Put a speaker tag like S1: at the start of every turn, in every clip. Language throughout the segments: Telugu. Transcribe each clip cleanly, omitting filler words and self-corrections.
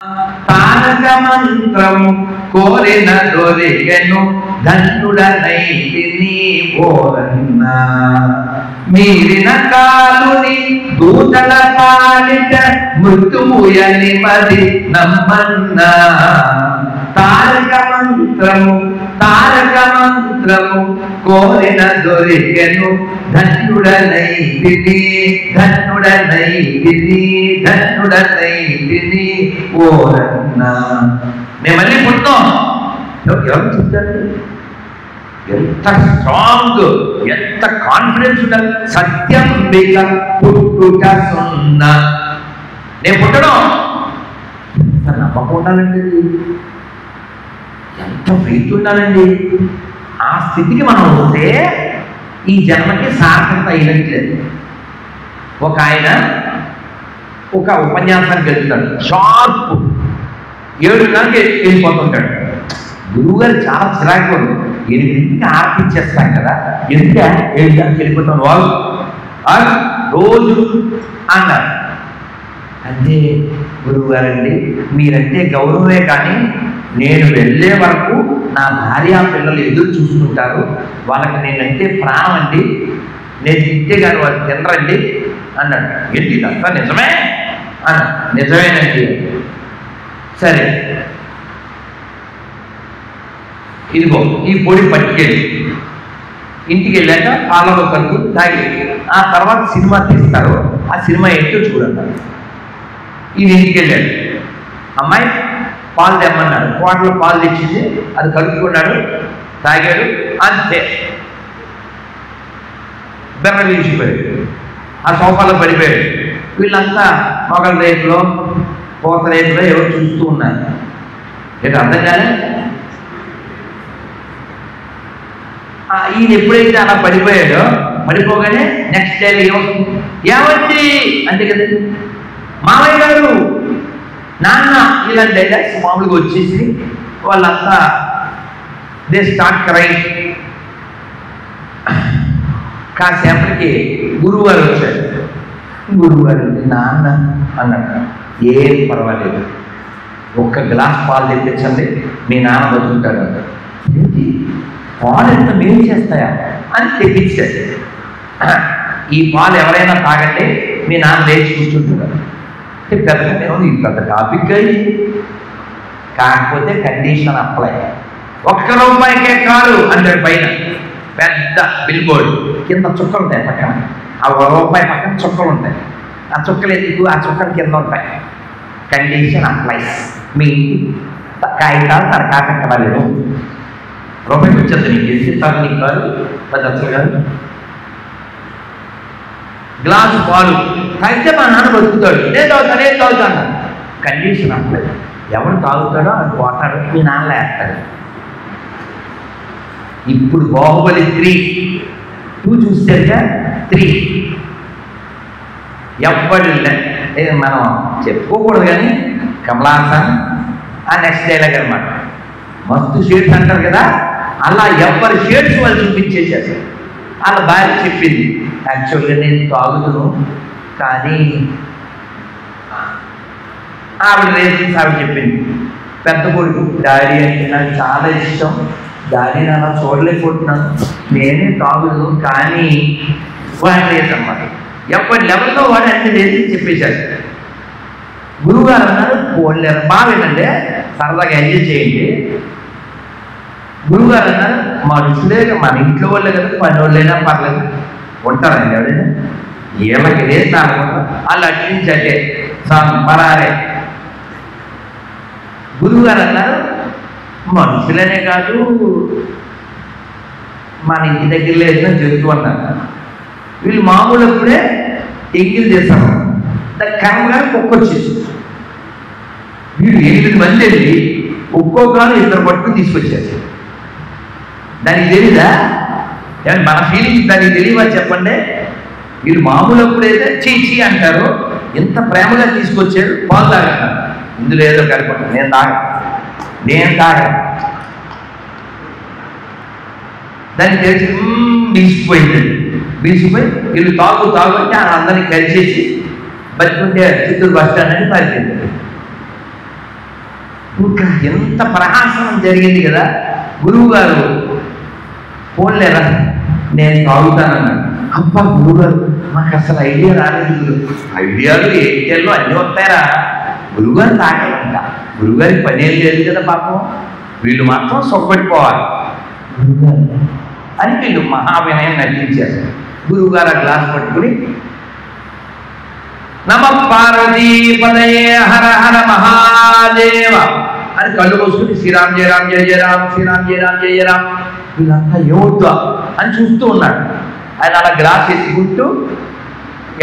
S1: తారక మంత్రము కోరిన దొరికెను ధన్యుడనైతిని ఓరన్న మీరిన కాలుని దూతల పాలిట మృత్యుయని మది నమ్మన్నా తారక మంత్రము కోరిన దొరికెను ధన్యుడనైతిని ఓరన్న. మేము మళ్ళీ పుట్టాం. ఎవరు చెప్తారు? ఎంత స్ట్రాంగ్, ఎంత కాన్ఫిడెన్స్ ఉండాలి. సత్యం బిక పుట్టుట సున్న. నేను పుట్టడం ఎంత నమ్మకం ఉండాలండి, ఎంత ఫెయిత్ ఉండాలండి. ఆ స్థితికి మనం వస్తే ఈ జన్మకి సార్థకత అయినట్లేదు. ఒక ఆయన ఒక ఉపన్యాసానికి వెళ్తాడు, షార్ప్ 7:00కి వెళ్ళిపోతుంటాడు. గురువుగారు చాలా చిరాకు, 8:00కి ఆర్పించేస్తాం కదా, ఎందుకు 7:00కి వెళ్ళిపోతాను వాళ్ళు రోజు అన్నారు. అంటే గురువుగారండి మీరంటే గౌరవమే, కానీ నేను వెళ్ళే వరకు నా భార్య పిల్లలు ఎదురు చూసుకుంటారు, వాళ్ళకి నేనంటే ప్రాణం అండి, నేను తింటే కానీ వాళ్ళు తినరండి అన్నాడు. ఏంటి ఇదంతా నిజమే అన్న. నిజమేనండి. సరే ఇదిగో ఈ పొడి పట్టుకెళ్ళి ఇంటికి వెళ్ళాక పాలలో కలుపు తాగి ఆ తర్వాత సినిమా తీస్తారు, ఆ సినిమా ఏంటో చూడన్నారు. ఈయన ఇంటికి వెళ్ళాడు, అమ్మాయి పాలు తెమ్మన్నాడు, కోటలో పాలు తెచ్చింది, అది కలుపుకున్నాడు, తాగాడు, అంతే బెర్ర వీసిపోయాడు, ఆ సోఫాలో పడిపోయాడు. వీళ్ళంతా మొగల రేపులో కోత రేపులో ఎవరు చూస్తూ ఉన్నారు. ఏంటి అర్థం కాలే? ఈయన ఎప్పుడైతే అలా పడిపోయాడో, పడిపోగానే నెక్స్ట్ డే ఏమండి అంటే కదా మామయ్య గారు నాన్న ఇలాంటి డైలాగ్స్ మామూలుగా వచ్చేసి వాళ్ళంతా దే స్టార్ట్ క్రైంగ్. కాసేపటికి గురువుగారు వచ్చాడు. గురువుగారు నాన్న అన్నాడు. ఏం పర్వాలేదు, ఒక్క గ్లాస్ పాలు తెప్పించండి, మీ నాన్న బతుకుతాడు. ఏంటి పాలు ఎంత మేలు చేస్తాయా అని తెప్పించాడు. ఈ పాలు ఎవరైనా తాగండి, మీ నాన్న లేచి కూర్చుంటున్నారు. పెద్ద టాపిక్ అయ్యి, కాకపోతే కండిషన్ అప్లై. ₹1 కాదు అంటే పైన పెద్ద బిల్ బోర్డు, కింద చుక్కలు ఉంటాయి పక్కన, ఆ ₹1 పక్కన చుక్కలు ఉంటాయి. ఆ చుక్కలు ఎందుకు? ఆ చుక్కలు కింద ఉంటాయి. Condition applies. మీ కాగితాలు తరకాకట్టలేదు. రూపాయికి వచ్చేది నీకు ఎత్తిస్తారు, నీకు కాదు 10 లక్షలు కాదు. గ్లాసు పాలు తాగితే మా నాన్న బతుకుతాడు, నేను తాగుతాను. Condition apply. ఎవరు తాగుతాడో అది పోతాడు, మీ నాన్న వేస్తాడు. ఇప్పుడు బాహుబలి 3 చూస్తేగా 3 ఎవ్వడు మనం చెప్పుకోకూడదు, కానీ కమలాసన్ ఆ నెక్స్ట్ డైలాగ్ అనమాట. మస్తు షేడ్స్ అంటారు కదా, అలా ఎవరి షేడ్స్ వాళ్ళు చూపించేసారు. వాళ్ళ భార్య చెప్పింది, యాక్చువల్గా నేను తాగుతును, కానీ ఆవిడ రీజన్స్ ఆవిడ చెప్పింది. పెద్ద కొడుకు డాడీ అంటే నాకు చాలా ఇష్టం, డాడీ అలా చూడలేకపోతున్నాను, నేనే తాగుదు, కానీ వాడు లేదన్నమాట. ఎప్పటి లెవెల్లో వాడు అన్ని రీజన్స్ చెప్పేశాడు. గురువుగారు అన్నారు, పోలేరు బాగానండి, సరదాగా ఎంజాయ్ చేయండి. గురువుగారు అన్నారు, మా రుచులే మన ఇంట్లో వాళ్ళే కదా, పని వాళ్ళైనా పర్లేదు ఉంటారండి ఎవరైనా, ఏళ్ళకి వేసిన వాళ్ళు అట్టించంటే పరారే. గురువుగారు అన్నారు, మనుషులనే కాదు మన ఇంటి దగ్గర లేసిన జంతువు అన్నారు. వీళ్ళు మామూలు అప్పుడే ఎంగిల్ చేశారు. దాని కర్మగారు కుక్కొచ్చేసి వీళ్ళు 8 మంది వెళ్ళి ఒక్కొక్కరు 2 పట్టుకుని తీసుకొచ్చారు. దానికి తెలీదా? ఏమంటే మన ఫీలింగ్స్ దానికి తెలియవా చెప్పండి? వీళ్ళు మామూలు అప్పుడైతే చీ అంటారు, ఎంత ప్రేమగా తీసుకొచ్చారు. పాలు తాగన్నారు, ఇందులో ఏదో కలిపి నేను తాగా దానికి తెలిసి బీసిపోయి వీళ్ళు తాగు అంటే అందరినీ కలిసేసి బతుకుంటే చిత్తూరు బస్ స్టాండ్ అని పరిగెత్తారు. ఇంకా ఎంత ప్రహాసనం జరిగింది కదా. గురువు గారు పోలేరా నేను తాగుతానన్నాడు. అబ్బా గురువుగారు మాకు అసలు ఐడియా రాలేదు. ఐడియాలు ఏటీఎల్లో అన్నీ వస్తాయరా, గురువుగారు తాగాలంట. గురువుగారికి పనేం లేదు కదా పాపం, వీళ్ళు మాత్రం సొప్పడిపోవాలి గురువుగారు అని వీళ్ళు మహావినయం నటించారు. గురువుగారు ఆ గ్లాస్ పట్టుకుని నమ పార్వతీపదయే హర హర మహాదేవ అని కళ్ళు మూసుకుని శ్రీరామ్ జయ రామ్ జయ జయ రామ్ శ్రీరామ్ జయ రామ్ జయ జయ రామ్ వీళ్ళంతా ఏమవుతా అని చూస్తూ ఉన్నాడు. ఆయన అలా గ్లాస్ ఎత్తుకుంటూ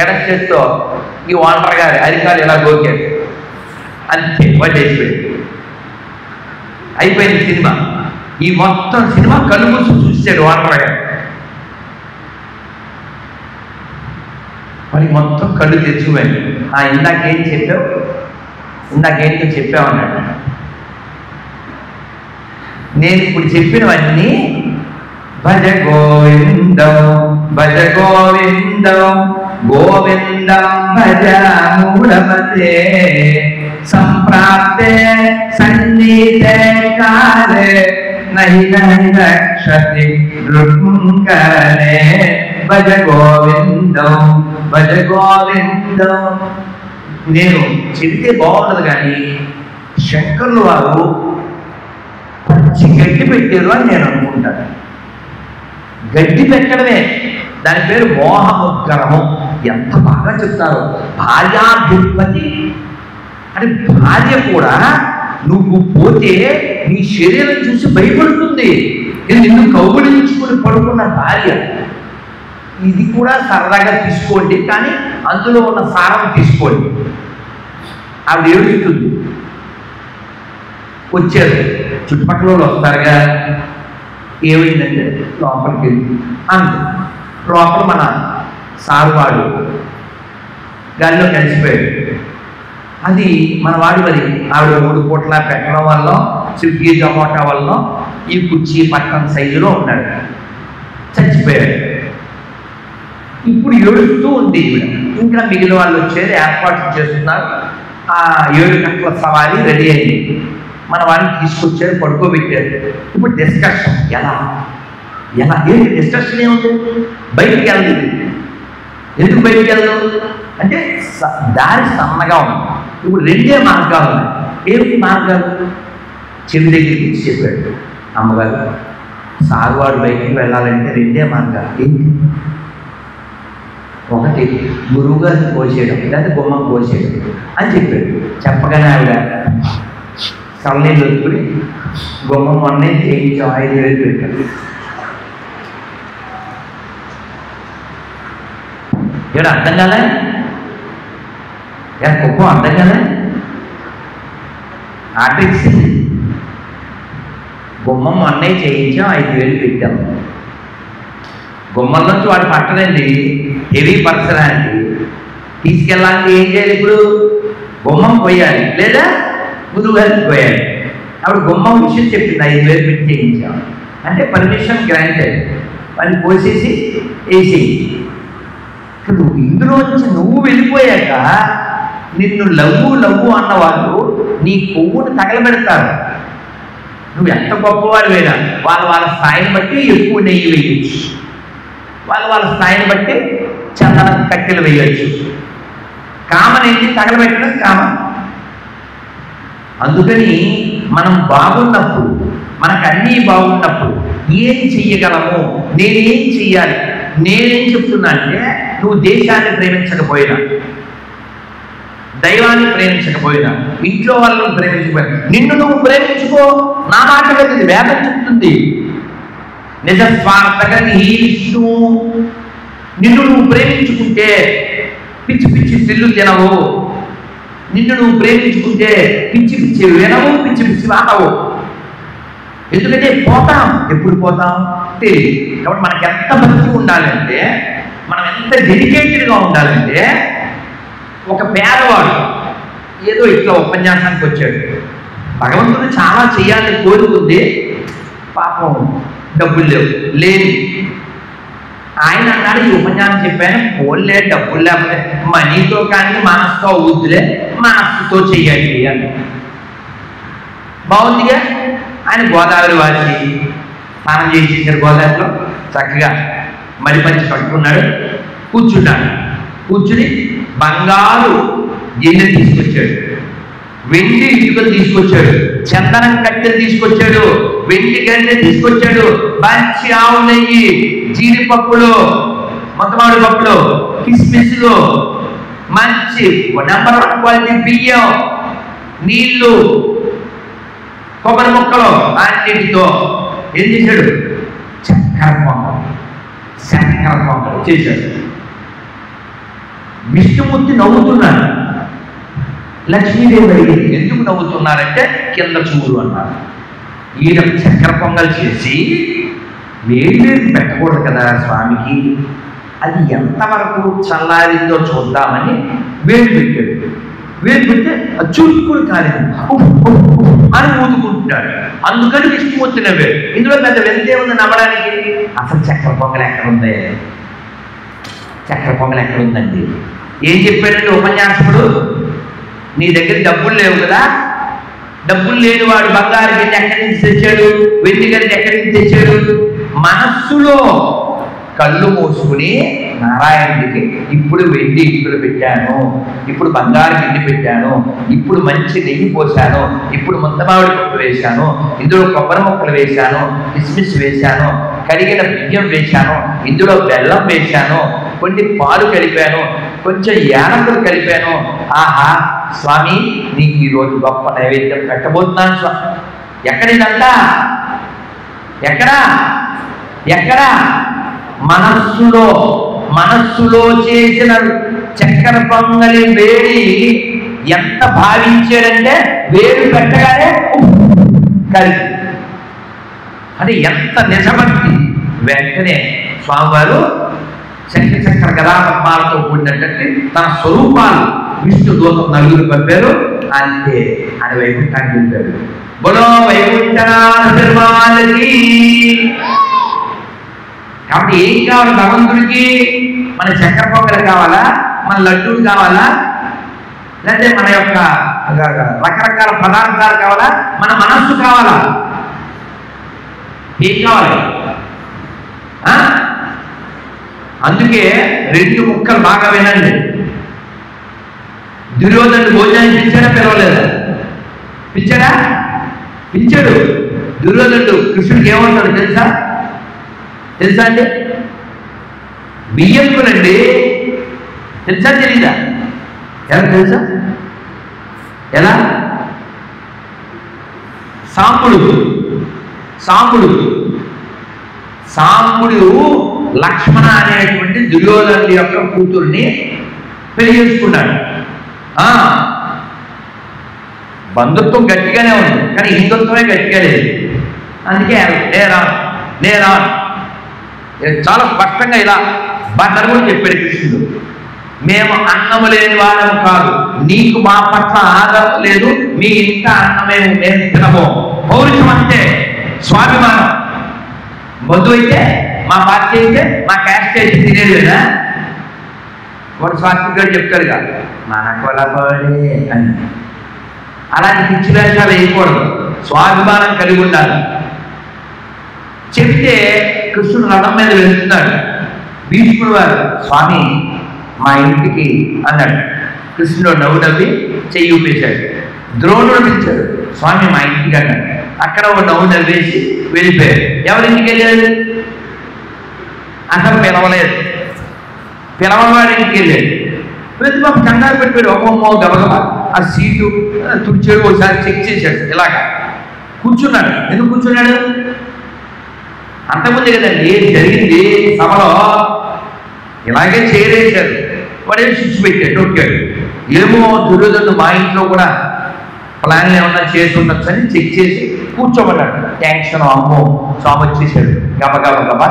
S1: ఎడమ చేత్తో ఈ వాంటర్ గారి అరికాలు ఇలా గోకాడు. అంతే వడ్డేసిపోయింది. అయిపోయింది సినిమా. ఈ మొత్తం సినిమా కళ్ళు మూసుకు చూసాడు వాంటర్ గారు. మరి మొత్తం కళ్ళు తెచ్చుకోండి. ఇందాకేం చెప్పావు, ఇందాకేంటో చెప్పావన్నాడు. నేను ఇప్పుడు చెప్పినవన్నీ భజ గోవిందం భజ గోవిందం గోవిందం భజ మూఢమతే సంప్రాప్తే సన్నిధే కాలే నహి నహి రక్షతి రుక్ముకరణే భజ గోవిందం భజ గోవిందం. నేను చెబితే బాగుండదు కానీ శంకరులు వారు పచ్చి గడ్డి పెట్టారు అని నేను అనుకుంటాను. గడ్డి పెట్టడమే దాని పేరు మోహముద్గరము. ఎంత బాగా చెప్తారు. భార్యాధిపతి అంటే భార్య కూడా నువ్వు పోతే నీ శరీరం చూసి భయపడుతుంది. ఇది నిన్ను కౌగులించుకుని పడుకున్న భార్య. ఇది కూడా సరదాగా తీసుకోండి, కానీ అందులో ఉన్న సారం తీసుకోండి. ఆవిడ ఏడుస్తుంది. వచ్చారు, చుట్టుపక్కల వాళ్ళు వస్తారుగా. ఏమైందంటే లోపలికి వెళ్ళి అంతే. లోపల మన సారువాడు గాలిలో కలిసిపోయాడు. అది మన వాడు మరి ఆవిడ 3 పూట్ల పెట్టడం వల్ల స్విగ్గీ జొమాటో వల్ల ఈ కుర్చీ పట్టణం సైజులో ఉన్నాడు, చచ్చిపోయాడు. ఇప్పుడు ఏడుస్తూ ఉంది ఈవిడ. ఇంకా మిగిలిన వాళ్ళు వచ్చేది ఏర్పాట్లు చేస్తున్నారు. ఆ 7 గంటల సవారీ రెడీ అయింది. మన వాడిని తీసుకొచ్చారు, పడుకోబెట్టారు. ఇప్పుడు డిస్కషన్ ఎలా ఎలా ఏంటి డిస్కషన్ ఏముంది? బయటికి వెళ్ళదు. ఎందుకు బయటికి వెళ్ళదు అంటే దారి సన్నగా ఉంది. ఇప్పుడు 2 మార్గాలు ఉన్నాయి. ఏమిటి మార్గాలు? చెవి దగ్గరికి చెప్పాడు. అమ్మగారు సారువాడు బయటికి వెళ్ళాలంటే 2 మార్గాలు. ఏంటి? ఒకటి గురువు గారిని కోసేయడం, లేదా గుమ్మం కోసేయడం అని చెప్పాడు. చెప్పగానే ఆవిడ కళ్ళనీళ్ళు వదుకుని గుమ్మం మొన్నే చేయించాం, 5,000 పెట్టాడు. ఇక్కడ అర్థం కాలే, కుప్పం అర్థం కాలే. ఆర్టిక్స్ గుమ్మం మొన్నే చేయించాం, 5,000 పెట్టాము. గుమ్మం నుంచి వాడు పట్టడండి, హెవీ పర్సనాలిటీ తీసుకెళ్ళాలంటే ఏం చేయాలి? ఇప్పుడు గుమ్మం పోయాలి, లేదా గురువు గారికి పోయాలి. అప్పుడు గుమ్మం విషయం చెప్పింది, 5,000 పెట్టి చేయించాం అంటే పర్మిషన్ గ్రాంటెడ్. వాళ్ళు పోసేసి వేసి నువ్వు ఇందులోంచి నువ్వు వెళ్ళిపోయాక నిన్ను లవ్వు అన్న వాళ్ళు నీ కొవ్వును తగలబెడతారు. నువ్వు ఎంత గొప్పవాడివైనా వాళ్ళ స్థాయిని బట్టి ఎక్కువ నెయ్యి వేయచ్చు, వాళ్ళ స్థాయిని బట్టి చందనం కట్టెలు వేయచ్చు. కామన్ ఏంటి? తగలబెట్టడం కామన్. అందుకని మనం బాగున్నప్పుడు, మనకు అన్నీ బాగున్నప్పుడు ఏం చెయ్యగలము, నేనేం చెయ్యాలి? నేనేం చెప్తున్నా అంటే నువ్వు దేశాన్ని ప్రేమించకపోయినా, దైవాన్ని ప్రేమించకపోయినా, ఇంట్లో వాళ్ళని ప్రేమించకపోయినా, నిన్ను నువ్వు ప్రేమించుకో. నా మాట వెళ్ళింది, వేదం చెప్తుంది. నిజ స్వార్థగా విష్ణు. నిన్ను నువ్వు ప్రేమించుకుంటే పిచ్చి పిచ్చి తిల్లు తినవు. నిన్ను నువ్వు ప్రేమించుకుంటే పిచ్చి పిచ్చి వినవు, పిచ్చి పిచ్చి వాడవు. ఎందుకంటే పోతాం. ఎప్పుడు పోతాం తెలియదు. కాబట్టి మనకి ఎంత భక్తి ఉండాలంటే, మనం ఎంత డెడికేటెడ్గా ఉండాలంటే, ఒక పేదవాడు ఏదో ఇట్లా ఉపన్యాసానికి వచ్చాడు, భగవంతుడు చాలా చేయాలని కోరుకుంది, పాపం డబ్బులు లేని ఆయన అన్నాడు, ఈ ఉపన్యాసం చెప్పాను, పోలే డబ్బులు లేకపోతే మనీతో కానీ మనసుతో అవుతులే, మనస్సుతో చెయ్యండి అని. బాగుందిగా. ఆయన గోదావరి వాసి స్నానం చేసేసారు గోదావరిలో, చక్కగా మడి పంచి కట్టుకున్నాడు, కూర్చున్నాడు. కూర్చుని బంగారు గిన్నె తీసుకొచ్చాడు, వెండి ఇటుకలు తీసుకొచ్చాడు, చందనం కట్టెలు తీసుకొచ్చాడు, వెండి గన్నె తీసుకొచ్చాడు, మంచి ఆవు నెయ్యి, జీడిపప్పులు, మొత్తమాడు పప్పులు, కిస్మిస్లు, మంచి నెంబర్ 1 క్వాలిటీ బియ్యం, నీళ్లు, కొబ్బరి ముక్కలు అన్నిటితో ఏం చేశాడు? చక్కెర పొంగల్ చేశాడు. విష్ణుమూర్తి నవ్వుతున్నాడు. లక్ష్మీదేవి అడిగింది, ఎందుకు నవ్వుతున్నారంటే కింద చూడు అన్నారు. ఈయన చక్కెర పొంగల్ చేసి వేడి పెట్టకూడదు కదా స్వామికి, అది ఎంతవరకు చల్లారిందో చూద్దామని వేడి పెట్టాడు. వేడి పెడితే అది చూసుకుని కాలేదు అని ఊదుకుంటున్నాడు. అందుకని విష్ణుమూర్తి నవ్వాడు. ఇందులో పెద్ద వెళ్తే ఉంది నమ్మడానికి. అసలు చక్కెర పొంగల్ ఎక్కడుంది? చక్కెర పొంగల్ ఎక్కడుందండి? ఏం చెప్పాడండి ఉపన్యాసకుడు? నీ దగ్గర డబ్బులు లేవు కదా, డబ్బులు లేని వాడు బంగారు గడ్డి ఎక్కడి నుంచి తెచ్చాడు, వెండి గడ్డి ఎక్కడి నుంచి తెచ్చాడు? మనస్సులో కళ్ళు మూసుకుని నారాయణుడికి ఇప్పుడు వెండి ఇటుకలు పెట్టాను, ఇప్పుడు బంగారు గిన్నె పెట్టాను, ఇప్పుడు మంచి నెయ్యి పోసాను, ఇప్పుడు ముద్దమావిడి పప్పు వేశాను, ఇందులో కొబ్బరి ముక్కలు వేశాను, కిస్మిస్ వేశాను, కడిగిన బియ్యం వేశాను, ఇందులో బెల్లం వేశాను, కొన్ని పాలు కలిపాను, కొంచెం యాలకులు కలిపాను. ఆహా స్వామి, నీకు ఈరోజు గొప్ప నైవేద్యం పెట్టబోతున్నాను స్వామి. ఎక్కడిదంతా? ఎక్కడా? మనస్సులో చేసిన చక్కెర పొంగలి వేడి ఎంత భావించాడంటే వేడి పెట్టగానే కలిసి, అది ఎంత నిజభక్తి. వెంటనే స్వామివారు చక్కెర గదాపద్మాలతో కూడినటువంటి తన స్వరూపాలు విష్ణు దూతం 4 పంపారు. అంతే అని వైకుంఠానికి వెళ్ళాడు. బలో వైకుంఠనాథ పెరుమాళకి. కాబట్టి ఏం కావాలి భగవంతుడికి? మన చక్కెర పొంగలు కావాలా, మన లడ్డూలు కావాలా, లేకపోతే మన యొక్క రకరకాల పదార్థాలు కావాలా, మన మనస్సు కావాలా? ఏం కావాలి? అందుకే 2 ముక్కలు బాగా వినండి. దుర్యోధనుడు భోజనాన్ని పిలిచాడా పిలవలేదా? పిలిచాడు. దుర్యోధనుడు కృష్ణుడికి ఏమంటాడు తెలుసా అండి? బియ్యంకునండి. తెలుసా తెలీదా? ఎలా తెలుసా? ఎలా? సాంబుడు లక్ష్మణ అనేటువంటి దుర్యోధనుడి యొక్క కూతుర్ని పెళ్లి చేసుకున్నాడు. బంధుత్వం గట్టిగానే ఉంది, కానీ హిందుత్వమే గట్టిగా లేదు. అందుకే నేరా చాలా స్పష్టంగా ఇలా బంధను కూడా చెప్పాడు కృష్ణుడు. మేము అన్నము లేని వారము కాదు, నీకు మా పట్ల ఆదరణ లేదు, మీ ఇంట అన్నమేము మేము తినము. పౌరుషం అంటే స్వాభిమానం. బంధువు అయితే మా పార్టీ అయితే మా క్యాస్ట్ అయితే తినేది లేదా? వాడు స్వాస్థికుడు చెప్తారు కదా, మన కొలబడే అని. అలాంటి పిచ్చి వేషాలు వేయకూడదు, స్వాభిమానం కలిగి ఉండాలి. చెప్తే కృష్ణుడు రథం మీద వెళ్తున్నాడు. భీష్ముడు వారు స్వామి మా ఇంటికి అన్నాడు. కృష్ణుడు నవ్వి చెయ్యి ఊపేశాడు. ద్రోణుడు పిలిచాడు, స్వామి మా ఇంటికి అన్నాడు. అక్కడ ఒక నవ్వేసి వెళ్ళిపోయాడు. ఎవరింటికి వెళ్ళాడు? అసలు పిలవవాడి ఇంటికి వెళ్ళాడు. ప్రతి బాబు కంగారు పెట్టాడు. ఒక్కొక్క గబగబా ఆ సీటు తుడిచాడు, ఒకసారి చెక్ చేశాడు. ఇలాగా కూర్చున్నాడు. ఎందుకు కూర్చున్నాడు? అంతకుముందు కదండి జరిగింది సభలో, ఇలాగే చేరేశారు. వాడేమో స్విచ్ పెట్టాడు, నొక్కాడు. ఏమో దుర్యోధనుడు మా ఇంట్లో కూడా ప్లాన్లు ఏమన్నా చేసి ఉండొచ్చు అని చెక్ చేసి కూర్చోమన్నాడు. ట్యాంక్షన్ అమ్మో స్వామి వచ్చేసాడు. గబగబ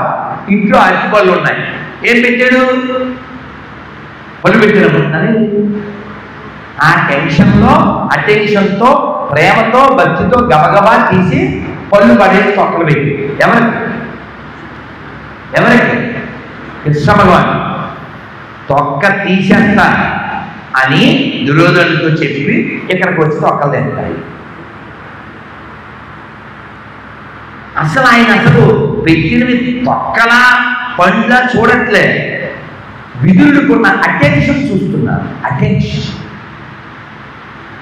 S1: ఇంట్లో అరటిపళ్ళు ఉన్నాయి. ఏం పెట్టాడు? పళ్ళు పెట్టాడు. ఆ టెన్షన్లో అటెన్షన్తో ప్రేమతో భక్తితో గబగబా తీసి పళ్ళు పడేసి తొక్కలు పెట్టి ఎవరికి కృష్ణ భగవాన్ తొక్క తీసేస్తా అని దుర్యోధనుడితో చెప్పి ఇక్కడికి వచ్చి తొక్కలు తింటాయి. అసలు ఆయన అసలు పెట్టినవి తొక్కలా పండ్లా చూడట్లే, విధులకున్న అటెన్షన్ చూస్తున్నారు. అటెన్షన్.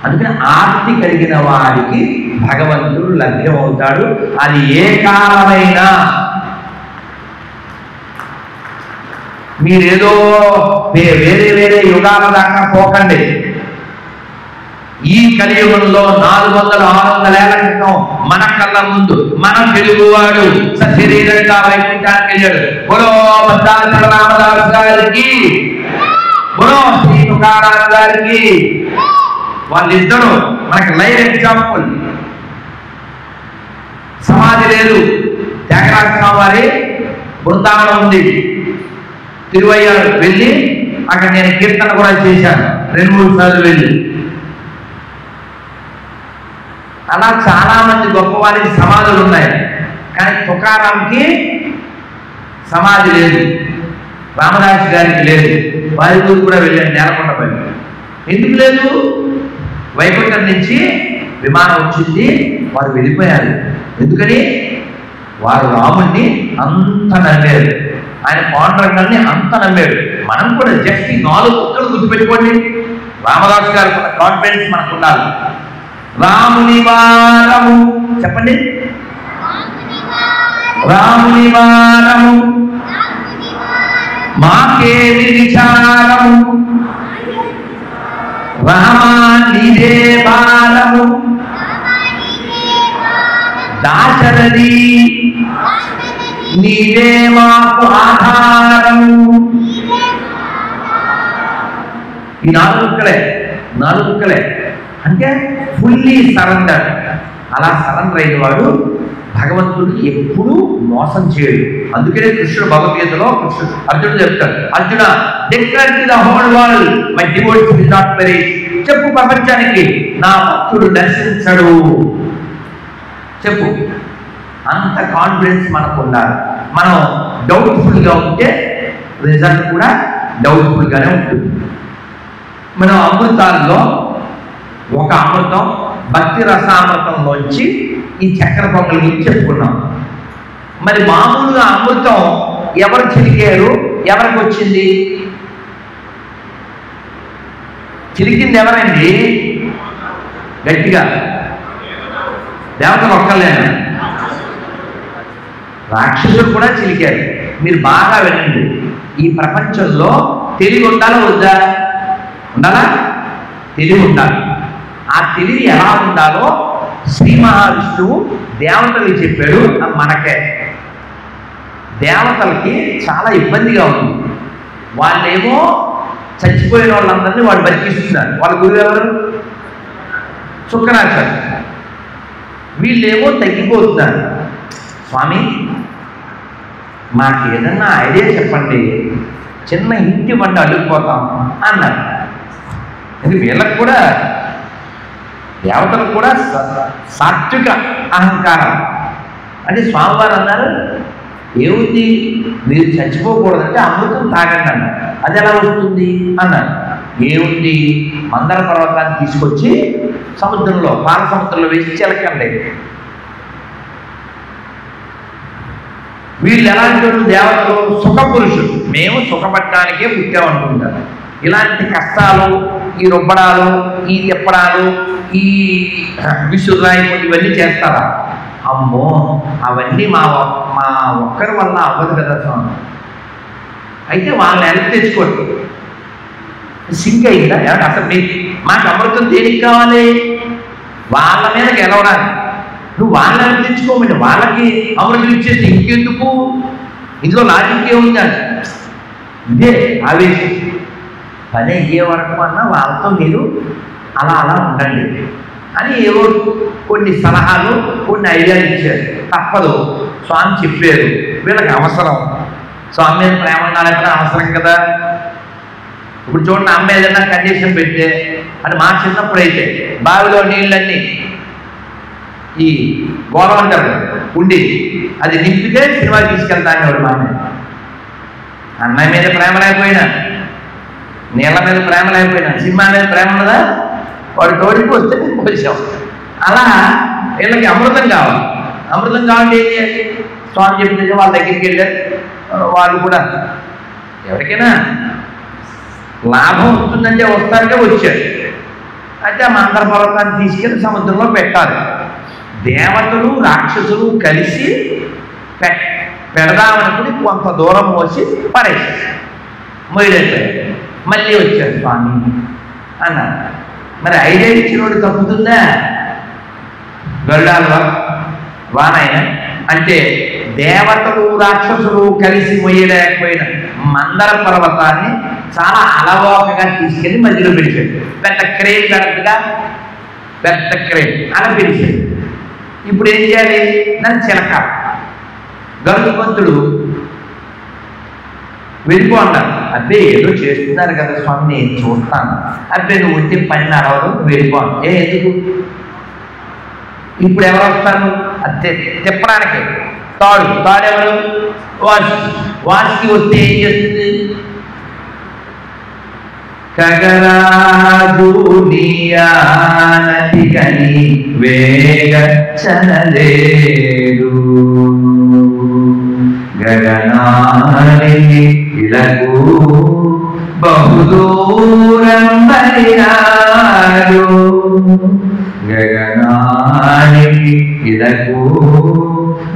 S1: అందుకని ఆర్తి కలిగిన వారికి భగవంతుడు లభ్యమవుతాడు. అది ఏ కాలమైనా. మీరేదో వేరే వేరే యుగాల దాకా పోకండి. ఈ కలియుగంలో 400-600 ఏళ్ల క్రితం మన కళ్ళ ముందు మన తెలుగువాడు సశరీరంగా వైకుంఠానికి వెళ్ళాడు. బోలో భద్రాచల రామదాస్ గారికి, బోలో శ్రీ తుకారాం గారికి. వాళ్ళిద్దరూ మనకి లైవ్ ఎగ్జాంపుల్. సమాధి లేదు, త్యాగరాజ స్వామి వారి బృందావనం ఉంది. తిరువయ్యారు వెళ్ళి అక్కడ నేను కీర్తన కూడా చేశాను 2-3 సార్లు వెళ్ళి. అలా చాలా మంది గొప్ప వారికి సమాధులు ఉన్నాయి. కానీ తుకారాంకి సమాధి లేదు, రామదాస్ గారికి లేదు. వారి ఊరు కూడా వెళ్ళాను, నేలకొండపల్లి. ఎందుకు లేదు? వైకుంఠం నుంచి విమానం వచ్చింది, వారు వెళ్ళిపోయారు. ఎందుకని? వారు రాముడిని అంత నమ్మారు, ఆయన పాండురంగాన్ని అంత నమ్మాడు. మనం కూడా జస్ట్ ఈ 4 ఒక్కలు గుర్తుపెట్టుకోండి. రామదాస్ గారు కాన్ఫిడెన్స్ మనకు ఉండాలి. రాముని వారము చెప్పండి. రాముని వారము మాకేది విచారము, రామా నీదే భారము, దాశరథి నీవే మాకు ఆధారము. ఈ 4 ముక్కలే అంటే ఫుల్లీ సరెండర్. అలా సరెండర్ అయిన వాడు భగవంతుడు ఎప్పుడూ మోసం చేయడు. అందుకనే కృష్ణుడు భగవద్గీతలో అర్జునుడు చెప్తాడు, Arjuna declare to the whole world my devotee will not perish. చెప్పు ప్రపంచానికి నా భక్తుడు దర్శించడు చెప్పు. అంత కాన్ఫిడెన్స్ మనకు ఉండాలి. మనం డౌట్ఫుల్గా ఉంటే రిజల్ట్ కూడా డౌట్ఫుల్గానే ఉంటుంది. మనం అమృతాల్లో ఒక అమృతం భక్తి రసామృతంలోంచి ఈ చక్కెర పొంగల్ గురించి చెప్పుకున్నాం. మరి మామూలుగా అమృతం ఎవరు చిలికారు, ఎవరికి వచ్చింది? చిలికింది ఎవరండి? గట్టిగా దేవతలు ఒక్కలేనా? రాక్షసులు కూడా చిలికారు. మీరు బాగా వినండి. ఈ ప్రపంచంలో తెలివి ఉండాలా వద్దా? ఉండాలా? తెలివి ఉండాలి. ఆ తెలివి ఎలా ఉండాలో శ్రీ మహావిష్ణువు దేవతలకి చెప్పాడు. మనకే దేవతలకి చాలా ఇబ్బందిగా ఉంది. వాళ్ళేమో చచ్చిపోయిన వాళ్ళందరినీ వాళ్ళు బతికిస్తున్నారు. వాళ్ళ గురువు ఎవరు? శుక్రాచార్య. వీళ్ళేమో తగ్గిపోతున్నారు. స్వామి మాకు ఏదన్నా ఐడియా చెప్పండి, చిన్న ఇంటి బండి అడుగుపోతాం అన్నారు. ఇది వీళ్ళకు కూడా దేవతలకు కూడా సాత్విక అహంకారం. అంటే స్వామివారు అన్నారు, ఏముంది మీరు చచ్చిపోకూడదంటే అమృతం తాగండి అన్నారు. అది ఎలా వస్తుంది అన్నారు. ఏముంది మందర పర్వతాన్ని తీసుకొచ్చి సముద్రంలో పాల సముద్రంలో వేసి చిలకండి. వీళ్ళు ఎలాంటి దేవతలు? సుఖపురుషులు. మేము సుఖపడటానికే పుట్టామనుకుంటారు. ఇలాంటి కష్టాలు, ఈ రుబ్బడాలు, ఈ తిప్పడాలు, ఈ విసురాయి ఇవన్నీ చేస్తారా? అమ్మో అవన్నీ మా ఒక్కరి వల్ల అవ్వదు కదా స్వామి. అయితే వాళ్ళని ఎలా తెచ్చుకోండి. సింక్ అయిందా? అసలు మాకు అమృతం దేనికి కావాలి? వాళ్ళ మీద గెలవడానికి. నువ్వు వాళ్ళని తెచ్చుకోమండి, వాళ్ళకి అమృతం ఇచ్చేసి ఇంకెందుకు? ఇందులో లాజిక్ ఏముంది? ఇదే ఆవేశం. పని అయ్యే వరకు అన్నా వాళ్ళతో మీరు అలా ఉండండి అని ఏవో కొన్ని సలహాలు, కొన్ని ఐడియాలు ఇచ్చారు. తప్పదు, స్వామి చెప్పారు. వీళ్ళకి అవసరం. స్వామి మీద ప్రేమ ఉండాలంటే అవసరం కదా. ఇప్పుడు చూడండి, అమ్మ ఏదైనా కండిషన్ పెడితే, అది మా చిన్నప్పుడు అయితే బావిలో నీళ్ళన్నీ ఈ గోళం అంటారు ఉండి అది నింపితే సినిమా తీసుకెళ్తాను వాడు. మా అన్నయ్య మీద ప్రేమ లేకపోయినా, నీళ్ళ మీద ప్రేమ లేకపోయినా, సినిమా మీద ప్రేమ ఉన్నదా? వాడు తోడికి వస్తే పోసాం. అలా వీళ్ళకి అమృతం కావాలి. అమృతం కావాలంటే ఏం చేయాలి? స్వామి చెప్పిన వాళ్ళ దగ్గరికి వెళ్ళారు. వాళ్ళు కూడా ఎవరికైనా లాభం వస్తుందంటే వస్తారంటే వచ్చారు. అయితే ఆ మందర పర్వతాన్ని తీసుకెళ్ళి సముద్రంలో పెట్టాలి. దేవతలు రాక్షసులు కలిసి పెడదామనుకుని కొంత దూరం మోసి పడేసారు. మొయ్యలేకపోయారు. మళ్ళీ వచ్చారు స్వామి అన్నారు. మరి ఐడియా ఇచ్చినోడు తప్పుతుందా? గరుడాల వానైనా అంటే దేవతలు రాక్షసులు కలిసి మొయ్యలేకపోయిన మందర పర్వతాన్ని చాలా అలవోకగా తీసుకెళ్ళి మధ్యలో పిలిచాడు. పెద్ద క్రేన్ కరెక్ట్గా పెద్ద క్రేన్ అలా పిలిచాడు. ఇప్పుడు ఏం చేయాలి? దాన్ని చిలక. గరుత్మంతుడు వెళ్ళిపో అన్నారు. అబ్బే ఏదో చేస్తున్నారు కదా స్వామి, నేను చూస్తాను. అబ్బే నువ్వు ఉంటే పని నడవదు, వెళ్ళిపో. ఎందుకు? ఇప్పుడు ఎవరు వస్తారు? అది తిప్పడానికి తాడెవరు? వాసుకి వస్తే ఏం చేస్తుంది? కగరాజు నీయానతి కని వేగ చనలేడు గగనానికి ఇలకు బహుదూరం బలినాడు గగనానికి ఇలకు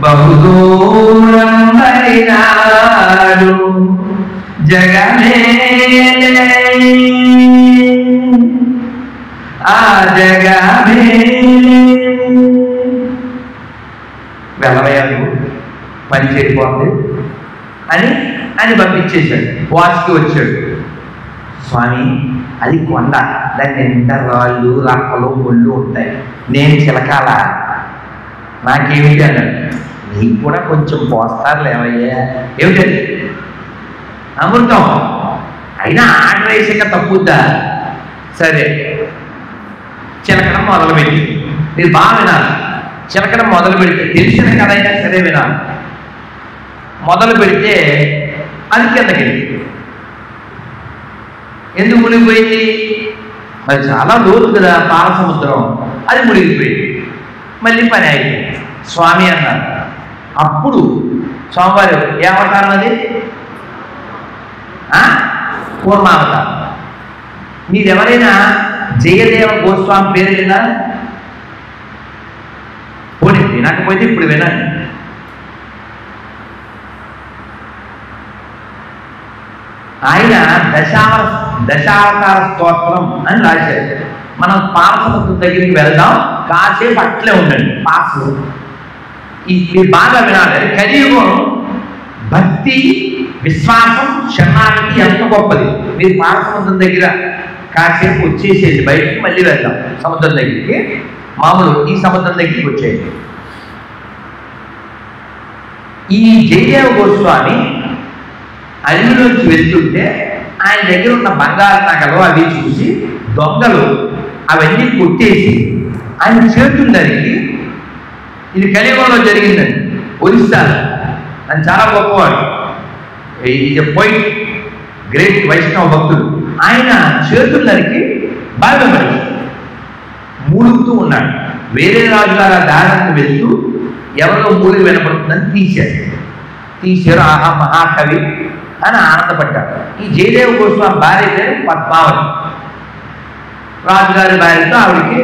S1: బహుదూరం బలినాడు జగమేలే ఆ జగమేలే వెళ్ళవయ్యాడు, పని చేయకపోతే అని పంపించేశాడు. వాసుకి వచ్చాడు. స్వామి అది కొండ, దాని నిండా రాళ్ళు రక్కలు ముళ్ళు ఉంటాయి, నేను చిలకాల, నాకేమిటి అన్నాడు. నీకు కూడా కొంచెం పోస్తారు లేవయ్యా. ఏమిటది? అమృతం. అయినా ఆర్డర్ వేసాక తప్పుద్దా? సరే చిలకడం మొదలుపెట్టి మీరు బాగా వినాలి. చిలకడం మొదలు పెడితే తెలిసిన కథ అయినా సరే వినాలి. మొదలు పెడితే అది కిందకి ఎందుకు మునిగిపోయింది? మరి చాలా లోతు కదా పాల సముద్రం, అది మునిగిపోయింది. మళ్ళీ పని అయిపోయింది. స్వామి అన్నారు. అప్పుడు స్వామివారు ఏ అవతారం అది? పూర్ణావతారం. మీరెవరైనా జయదేవ గోస్వామి పేరు విన్నారా? పోనీ వినకపోతే ఇప్పుడు వినండి. ఆయన దశావతార స్తోత్రం అని రాశారు. మనం పాలసముద్రం దగ్గరికి వెళ్దాం, కాసేపు అట్లే ఉండండి. పాసు మీరు బాగా వినాలి. కలియుగం భక్తి, విశ్వాసం, శరణాగతి ఎంత గొప్పది. మీరు పాలసముద్రం దగ్గర కాసేపు వచ్చేసేది, బయటకు మళ్ళీ వెళ్దాం సముద్రం దగ్గరికి. మామూలు ఈ సముద్రం దగ్గరికి వచ్చేది. ఈ జయదేవ గోస్వామి అడవిలోంచి వెళ్తుంటే ఆయన దగ్గర ఉన్న బంగారు నగలు అవి చూసి దొంగలు అవన్నీ కొట్టేసి ఆయన చేతులు నరికి, ఇది కలియుగంలో జరిగిందండి ఒరిస్సాలో. ఆయన చాలా గొప్పవాడు, ఈజ్ ఎ పోయిట్, గ్రేట్ వైష్ణవ భక్తుడు. ఆయన చేతులు నరికి బాగా మరి మూలుగుతూ ఉన్నాడు. వేరే రాజుగారు ఆ దారాన్ని వెళ్తూ ఎవరో మూలికి వినపడుతుందని తీశారు. ఆహా మహాకవి అని ఆనందపడ్డాడు. ఈ జయదేవ గోస్వామి భార్య పేరు పద్మావతి. రాజుగారి భార్యతో ఆవిడికి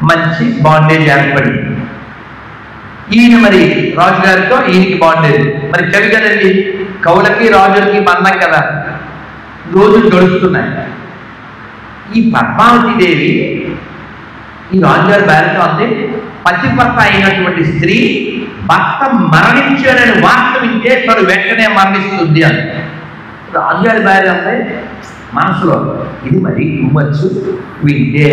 S1: మంచి బాండేజ్ ఏర్పడింది. ఈయన మరి రాజుగారితో ఈయనకి బాండేజ్. మరి కవి కదండి, కవులకి రాజులకి బంధం కదా, రోజులు గడుస్తున్నాయి. ఈ పద్మావతి దేవి ఈ రాజుగారి భార్యతో అంది, పతిపత్త అయినటువంటి స్త్రీ భర్త మరణించాడని వార్త వింటే తను వెంటనే మరణిస్తుంది అని. రాజుగారి భార్య అంటే మనసులో ఇది మరి ఇవ్వచ్చు, వింటే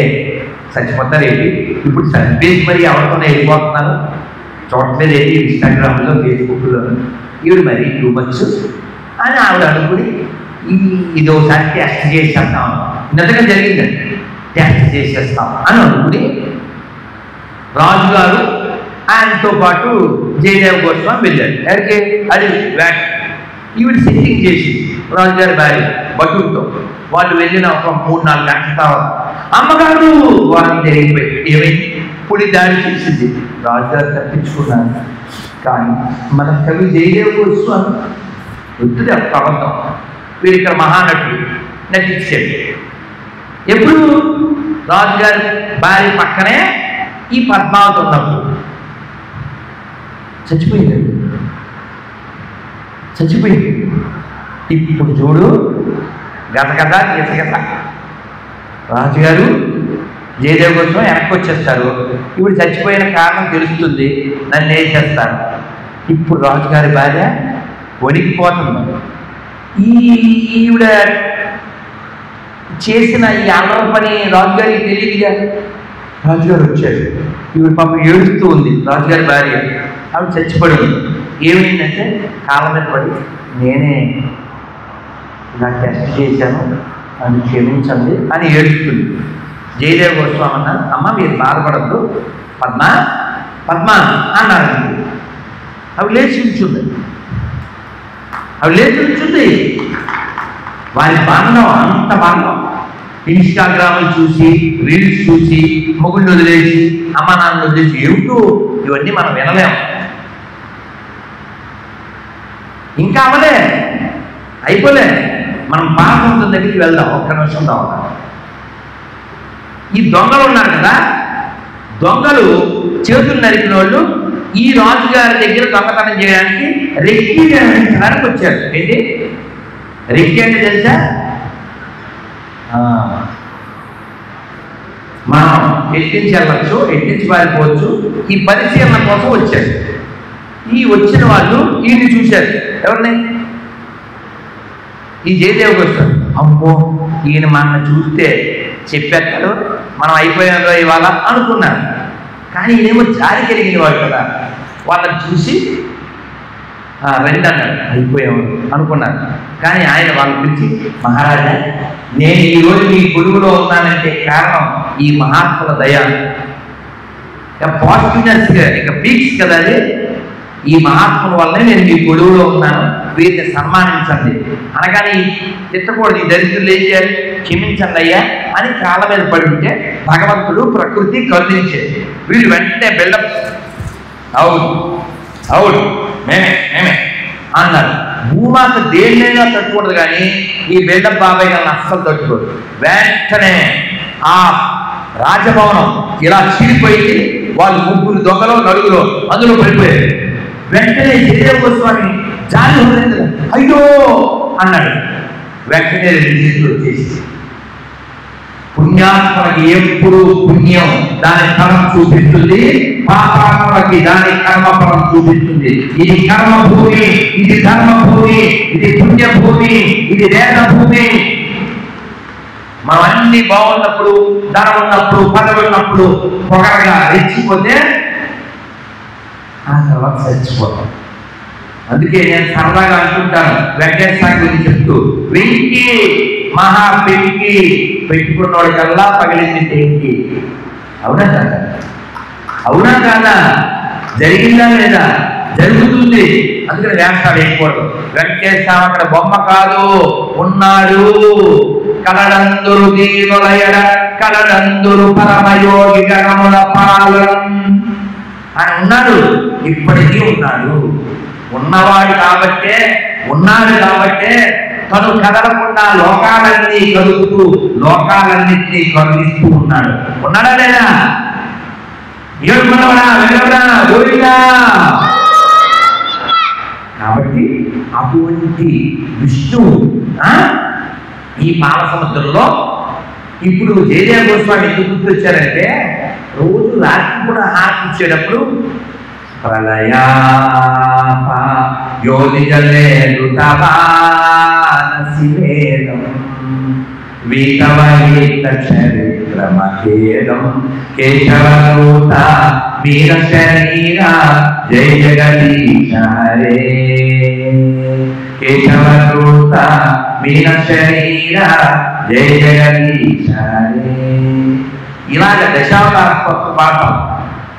S1: చచ్చిపోతారేంటి, ఇప్పుడు చనిపోయి మరి ఎవరితోనే వెళ్ళిపోతున్నారు, చూడలేదేంటి ఇన్స్టాగ్రామ్లో ఫేస్బుక్లో, ఇవి మరి ఇవ్వచ్చు అని ఆవిడ అనుకుని ఇది ఒకసారి టెస్ట్ చేసేస్తాం, నిజంగా జరిగిందండి, టెస్ట్ చేసేస్తాం అని అనుకుని రాజుగారు ఆయనతో పాటు జయదేవ గోస్వామి వెళ్ళాడు. ఎక్కడికి? అది వేట. ఈవిడ సెట్టింగ్ చేసి రాజుగారి భార్య భటులతో వాళ్ళు వెళ్ళిన ఒక 3-4 గంటల తర్వాత అమ్మగారు వారిని జరిగిపోయి ఏమైంది పులి దాడి చేసింది, రాజుగారు తప్పించుకున్నారు. కానీ మన కవి జయదేవ్ గోస్వామి వద్దుది ప్రబంధం, వీరు ఇక్కడ మహానటుడు నటించాడు. ఎప్పుడు రాజుగారి భార్య పక్కనే ఈ పద్మావతి ఉన్నప్పుడు చచ్చిపోయింది. ఇప్పుడు చూడు గతగత గీతగత రాజుగారు జయదేవ్ కోసం వెనక్కి వచ్చేస్తారు. ఇప్పుడు చచ్చిపోయిన కారణం తెలుస్తుంది, నన్ను వేసేస్తారు. ఇప్పుడు రాజుగారి భార్య వణికిపోతుంది. ఈవిడ చేసిన ఈ అల్లరి పని రాజుగారికి తెలియదుగా. రాజుగారు వచ్చారు, ఈవిడ పాపం ఏడుస్తూ ఉంది. రాజుగారి భార్య ఆవిడ చచ్చిపడి ఉంది. ఏమైందంటే కాళ్ళ మీద పడి, నేనే ఇలా టెస్ట్ చేశాను, అని క్షమించండి అని ఏడుస్తుంది. జయదేవ్ గోస్వామి అన్నారు, అమ్మ మీరు బాధపడద్దు, పద్మ పద్మ అన్నారు. అవి లేచి ఉంచుంది. వారి బాంధం అంత బాంధం. ఇన్స్టాగ్రామ్లు చూసి, రీల్స్ చూసి, మొగుళ్ళు వదిలేసి, అమ్మ నాన్న వదిలేసి ఏమిటో ఇవన్నీ మనం వినలేము. ఇంకా అవలే, అయిపోలే. మనం పాపం దగ్గరికి వెళ్దాం, ఒక్క నిమిషం రావాలి. ఈ దొంగలు ఉన్నారు కదా, దొంగలు చేతులు నరికిన వాళ్ళు ఈ రాజుగారి దగ్గర దొంగతనం చేయడానికి రెక్కి వేయించడానికి వచ్చారు. ఏంటి రెక్కి అంటే తెలుసా? మనం ఎట్టించి వెళ్ళచ్చు, ఎట్టించి పారిపోవచ్చు. ఈ పరిశీలన కోసం వచ్చారు. ఈ వచ్చిన వాళ్ళు ఈయన్ని చూశారు. ఎవరిని? ఈ జయదేవ్ గోస్వామి. అమ్మో ఈయన మన చూస్తే చెప్పేస్తాడు, మనం అయిపోయాలో ఇవాళ అనుకున్నాను. కానీ ఈయనేమో జారి కలిగిన వాడు కదా, వాళ్ళని చూసి రండి అన్నాడు. అయిపోయాము అనుకున్నారు. కానీ ఆయన వాళ్ళు పిలిచి, మహారాజా నేను ఈరోజు మీ కొలువులో ఉన్నానంటే కారణం ఈ మహాత్ముల దయ. పాజిటివ్నెస్గా ఇక పీక్స్ కదా అది. ఈ మహాత్ముల వల్లనే నేను మీ కొలువులో ఉన్నాను, వీరిని సన్మానించండి అనగానే తిట్టకూడదు. ఈ దరిద్రులు ఏం చేయాలి? క్షమించండి అయ్యా అని కాళ్ళ మీద పడి ఉంటే భగవంతుడు ప్రకృతి కరుణించే. వీళ్ళు వెంటనే బిల్డప్, అవును మేమే అన్నారు. భూమాత దేన్నైనా తట్టుకోదు, కానీ ఈ బిల్డప్ బాబాయ్ గారిని అస్సలు తట్టుకోదు. వెంటనే ఆ రాజభవనం ఇలా చీలిపోయింది. వాళ్ళు ముగ్గురు దొంగలో నలుగురు అందులో పడిపోయారు. వెంటనే జయదేవ్ గోస్వామి జాలి ఉండలేదు, అయ్యో అన్నాడు. వెంటనే రెండు చేతులు వచ్చేసి, పుణ్యాత్మకి ఎప్పుడు పుణ్యం దాని ఫలం చూపిస్తుంది, పాపాత్మకి దాని కర్మఫలం చూపిస్తుంది. ఇది కర్మభూమి, ఇది ధర్మభూమి, ఇది పుణ్యభూమి, ఇది వేదభూమి. మనం అన్ని బాగున్నప్పుడు, ధనం ఉన్నప్పుడు, పదవి ఉన్నప్పుడు పొగరగా రెచ్చిపోతే ఆ తర్వాత చచ్చిపోతాం. అందుకే నేను సరదాగా అనుకుంటాను, వెంకటేశ్వర గురించి చెప్తూ, వెంకి మహా పెంకి పెట్టుకున్నోడికల్లా పగిలింది టెంకి. అవునా కాదా? అవునా కాదా? జరిగిందా లేదా? జరుగుతుంది. అందుకని వేస్తాడు వేయకూడదు. వెంకటేశ్వర అక్కడ బొమ్మ కాదు, ఉన్నాడు. కలడందురు దీనులయడ కలడందురు పరమయోగి గణముల పాలన. ఆయన ఉన్నాడు, ఇప్పటికీ ఉన్నాడు. ఉన్నవాడు కాబట్టే, ఉన్నాడు కాబట్టే తను కదలకుండా లోకాలన్నీ కలుగుతూ లోకాలన్నింటినీ కరుణిస్తూ ఉన్నాడు. ఉన్నాడా లేదా? ఏడుకున్నవాడా? వెళ్ళవడా? గోవిందా? కాబట్టి అటువంటి విష్ణువు ఈ పాల సముద్రంలో ఇప్పుడు జయదేవ్ గోస్వామి ఎందుకు గుర్తొచ్చారంటే, రోజు రాత్రి కూడా హారతి ఇచ్చేటప్పుడు ప్రళయాప యోనిజలేదు తవానసివేదం వీతవహిత చరిత్రమఖేదం కేశవదూత వీర శరీర జయ జగదీశ హరే. కేశవదూత వీర శరీర జయ జగదీశ హరే. ఇలాగ దశావతార పాఠం.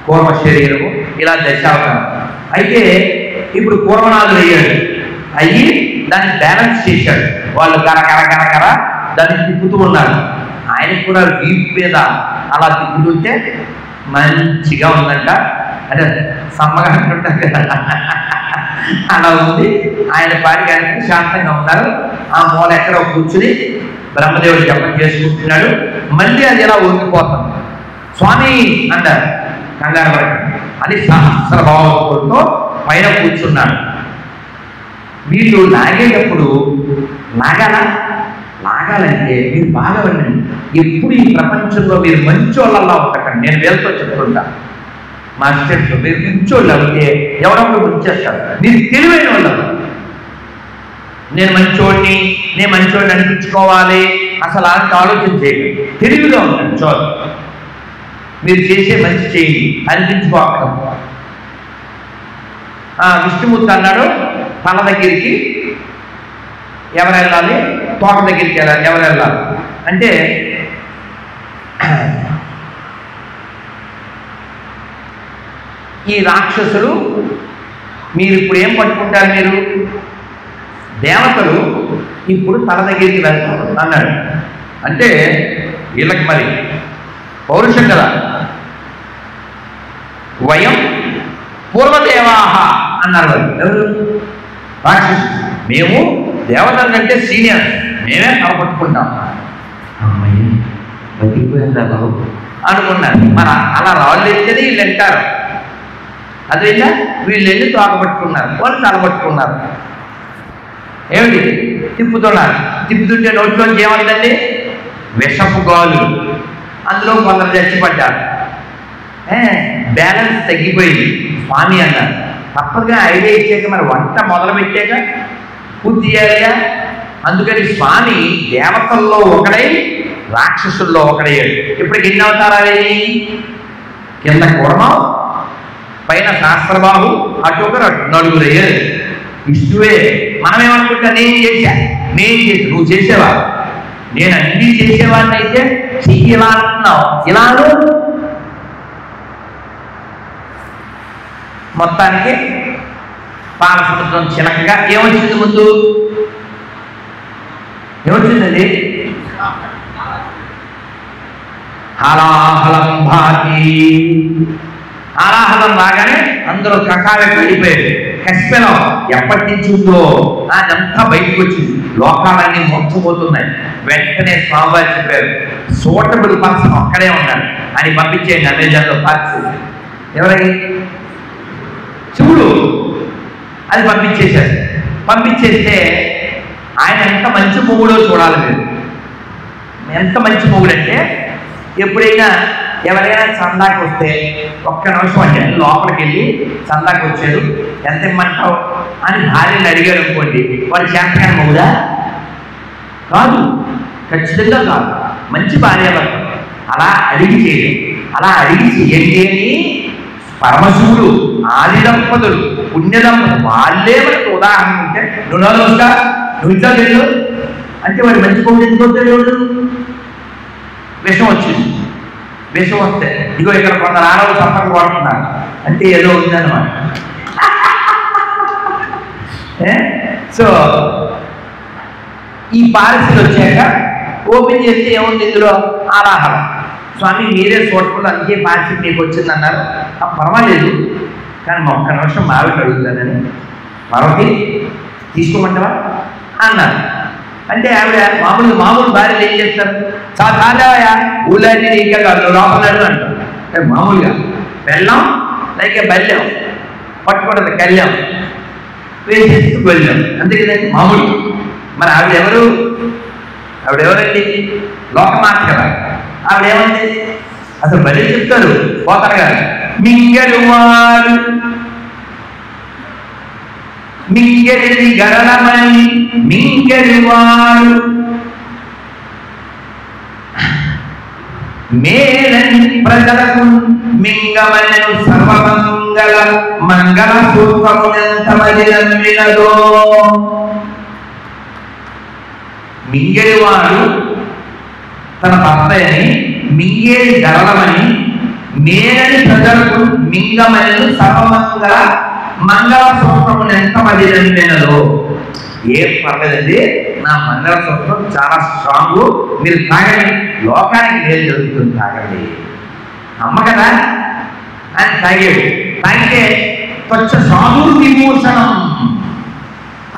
S1: కూర్మ శరీరము ఇలా దశావతారం. అయితే ఇప్పుడు కూర్మనాథులు అయ్యాడు. అయ్యి దాన్ని బ్యాలెన్స్ చేశాడు. వాళ్ళు కర దాన్ని తిప్పుతూ ఉన్నారు. ఆయనకు కూడా వీపు మీద అలా తిప్పుతుంటే మంచిగా ఉందంట, అంటే సమ్మగా అంటుంటారు కదా, అలా ఉంది. ఆయన పాడికి ఆయన శాంతంగా ఉన్నారు. ఆ మూల ఎక్కడో కూర్చుని బ్రహ్మదేవుడు జపం చేసుకుంటున్నాడు. మళ్ళీ అది ఎలా ఉరికిపోతాం. స్వామి అన్నారు, కంగారు పడకండి అని సహస్రభావంతో పైన కూర్చున్నాడు. వీళ్ళు లాగేటప్పుడు లాగాలంటే మీరు బాగా వినండి. ఎప్పుడు ఈ ప్రపంచంలో మీరు మంచోళ్ళలా ఉండకండి. నేను వీళ్ళతో చెప్తుంటా, మా స్టేట్లో మీరు మంచోళ్ళు అవుతే ఎవరొకరు ముంచేస్తారు. మీరు తెలివైన వాళ్ళు. నేను మంచోడిని అనిపించుకోవాలి అసలు అలాంటి ఆలోచన చేయండి. తెలివిగా ఉంటాను చాలు. మీరు చేసే మంచి చేయండి, అనిపించుకోవాలి. విష్ణుమూర్తి అన్నాడు, తల దగ్గరికి ఎవరు వెళ్ళాలి, తోట దగ్గరికి ఎవరు వెళ్ళాలి అంటే ఈ రాక్షసులు మీరు ఇప్పుడు ఏం పట్టుకుంటారు, మీరు దేవతలు ఇప్పుడు తల దగ్గరికి వెళ్తారు అన్నాడు. అంటే వీళ్ళకి మరి పౌరుషం కదా. వయం పూర్వదేవాహ అన్నారు వాళ్ళు. ఎవరు? రాక్షసు. మేము దేవతల కంటే సీనియర్, మేమే తలపట్టుకుంటాం. అమ్మాయి బతికిపోయిందా బాబు అనుకున్నారు. మరి అలా రాళ్ళు ఎత్తేది వీళ్ళు అంటారు. అదేనా వీళ్ళు వెళ్ళి తోకపట్టుకున్నారు, వాళ్ళు తలపట్టుకున్నారు. ఏమిటి తిప్పుతున్నారు. తిప్పుతుంటే నోట్లోంచి ఏమందండి, విషపు గాలు. అందులో కొందరు చచ్చిపడ్డారు. బ్యాలెన్స్ తగ్గిపోయింది. స్వామి అన్నారు, తప్పదుగా ఐడియా ఇచ్చాక మరి వంట మొదలు పెట్టాక పూర్తి చేయాలిగా. అందుకని స్వామి దేవతల్లో ఒకడై రాక్షసుల్లో ఒకడయ్యాడు. ఇప్పటికి ఎన్ని అవతారాలు? కింద కూర్మం, పైన శాస్త్రబాహు, అటు ఒకరు అటు నలుగురు అయ్యారు. విష్ణువే. మనమేమనుకుంటా, నేను చేశా, నువ్వు చేసేవా? నేను అన్ని చేసేవాడిని అయితే చెయ్యలా అంటున్నావు. ఇలాను మొత్తానికి పాలసముద్రం చిలకగా ఏమొచ్చింది? ముందు ఏమొచ్చిందండి? హలాహలం భాతి. హలాహలం రాగానే అందరూ కకాలే పడిపోయారు. కష్పెలం ఎప్పటి నుంచి ఉందో అదంతా బయటకు వచ్చింది. లోకాలన్నీ మోసపోతున్నాయి. వెంటనే స్వామివారు చెప్పారు, సూటబుల్ పర్సన్ ఒక్కడే ఉన్నారు అని పంపించేయండి. అమెజాన్లో పార్సల్. ఎవరై? శివుడు. అది పంపించేశారు. పంపించేస్తే ఆయన ఎంత మంచి మొగుడో చూడాలి మీరు. ఎంత మంచి మొగుడు అంటే, ఎప్పుడైనా ఎవరైనా చందాకి వస్తే ఒక్క నిమిషం అంటే లోపలికి వెళ్ళి చందాకి వచ్చారు, ఎంత ఇమ్మంటావు అని భార్యని అడిగారు అనుకోండి, వాడు చేతకాని మొగుడా? కాదు, ఖచ్చితంగా కాదు. మంచి భార్య అలా అడిగి చేయడం. అలా అడిగి చేయండి అని పరమశివుడు, ఆది దంపతులు, పుణ్య దంపతులు వాళ్ళే మనకు ఉదాహరణ ఉంటే, నువ్వు ఇంట్లో వెళ్ళు అంటే వాడు మంచి మొగుడు ఎందుకు? విషం వచ్చింది. విషం వస్తే ఇగో ఇక్కడ కొందరు ఆడవాళ్ళు సంపర్కం వాడుతున్నారు అంటే ఏదో ఉందన్నమాట. సో ఈ పాలసీలు వచ్చాక ఓపెన్ చేస్తే ఏముంది ఇందులో? ఆలాహలం. స్వామి మీరే చూడకుండా అందుకే పాలసీ మీకు వచ్చిందన్నారు. పర్వాలేదు, కానీ ఒక్క నిమిషం మావిడి అడుగుతానని మరొకటి తీసుకోమంటావా అన్నారు. అంటే ఆవిడ మామూలు భార్యలు ఏం చేస్తారు? చాలాయా ఊళ్ళని ఇంకా లోపలాడు అంటారు. మామూలుగా బెల్లం లైక్ బెల్లం పట్టుకోవడం కళ్యాణం వేసేస్తూ వెళ్ళాం, అంతే కదండి మామూలు. మరి ఆవిడెవరండి? లోకమాత కదా. ఆవిడేమండి? అసలు బలి చెప్తారు పోతారు కదా, మింగెలువాడు మింగెలి గరళమని మింగెలువాడు మేలని ప్రజలకు మింగమను సర్వమంగళ మంగళ సూత్రమునంతమది నమ్మినదో. మింగెలివాడు తన భర్తని మింగేది గరళమని మేలని ప్రజలకు మింగమను సర్వమంగళ మంగళ సూత్రమును ఎంతమంది నమ్మినదో. ఏం పర్లేదండి, నా మంగళ సూత్రం చాలా స్ట్రాంగ్, మీరు తాగండి, లోకానికి మేలు జరుగుతుంది, తాగండి అమ్మ కదా అని తాగాడు. తాగితే త్వచ్చ సాధు విమోచనం,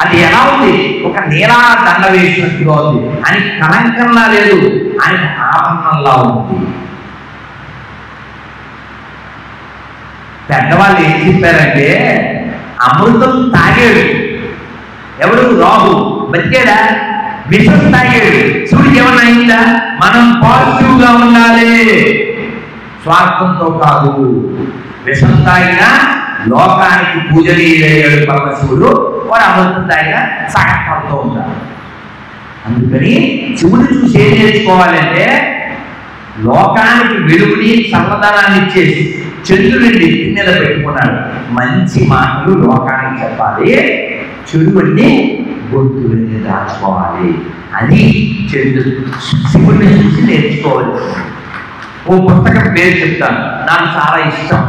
S1: అది ఎలా ఉంది? ఒక నీలా దండ వేసినట్టుగా ఉంది. అని కలంకంలా లేదు, ఆయన ఆభరణంలా ఉంది. పెద్దవాళ్ళు ఏం చెప్పారంటే, అమృతం తాగాడు ఎవడు? రాహు. బతికాడా? విషం తాగాడు. శివుడికి ఏమన్నా అయిందా? మనం పాజిటివ్గా ఉండాలి, స్వార్థంతో కాదు. విషం తాగినా లోకానికి పూజనీయుడయ్యాడు పరమశివుడు, వాడు అమృతం తాగినా సగత్వంతో ఉండాలి. అందుకని శివుడు చూసి ఏం నేర్చుకోవాలంటే, లోకానికి వెలుగుని చల్లదనాన్ని ఇచ్చేసి చంద్రుడిని మీద పెట్టుకున్నాడు. మంచి మాటలు లోకానికి చెప్పాలి, చెడువన్నీ గొంతులని దాచుకోవాలి. అది చంద్రుడు. శివుడిని చూసి నేర్చుకోవాలి. ఓ పుస్తకం పేరు చెప్తాను, నాకు చాలా ఇష్టం,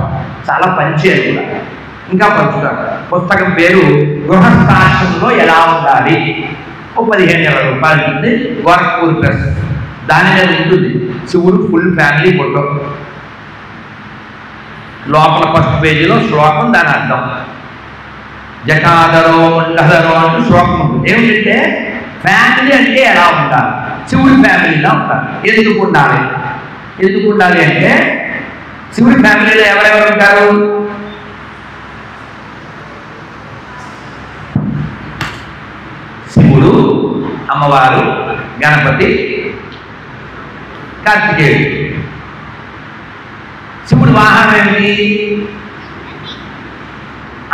S1: చాలా పంచేది కూడా, ఇంకా పంచుతాను. పుస్తకం పేరు గృహస్థాశ్రమంలో ఎలా ఉండాలి. ఓ 15,000 రూపాయలు ఉంటుంది, గోరఖ్పూర్ ప్రెస్. దాని మీద ఉంటుంది శివుడు ఫుల్ ఫ్యామిలీ ఫోటో. లోపల ఫస్ట్ పేజీలో శ్లోకం, దాని అర్థం. జటాధరో మండధరో అంటూ శ్లోకం ఉంటుంది. ఏమిటంటే ఫ్యామిలీ అంటే ఎలా ఉండాలి, శివుడి ఫ్యామిలీలా ఉండాలి. ఎందుకు ఉండాలి? ఎందుకు ఉండాలి అంటే, శివుడి ఫ్యామిలీలో ఎవరెవరు ఉంటారు? శివుడు, అమ్మవారు, గణపతి, కార్తికేయుడు. శివుడి వాహనం ఏంటి?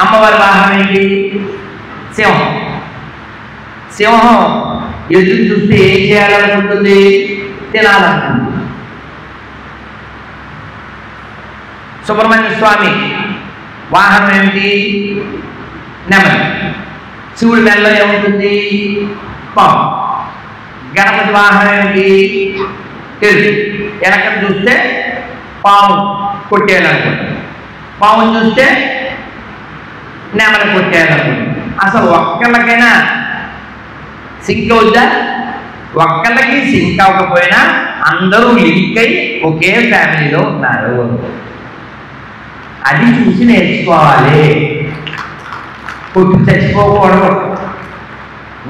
S1: అమ్మవారి వాహనం ఏంటి? సింహం. సింహం ఎదురు చూస్తే ఏం చేయాలనుకుంటుంది? తినాలనుకుంటుంది. సుబ్రహ్మణ్య స్వామి వాహనం ఏమిటి? నెమలి. శివుడి మెల్లో ఏముంటుంది? పాము. గణపతి వాహనం ఏమిటి? ఎరుడు. వెనక చూస్తే పాము కొట్టేయాలనుకుంటుంది, పాముని చూస్తే నెమలి కొట్టేయాలనుకుంటుంది. అసలు ఒక్కళ్ళకైనా సింక్ అవుద్దా? ఒక్కళ్ళకి సింక్ అవ్వకపోయినా అందరూ లింక్ అయి ఒకే ఫ్యామిలీలో ఉన్నారు. అది చూసి నేర్చుకోవాలి. కొట్టి చచ్చిపోకూడదు.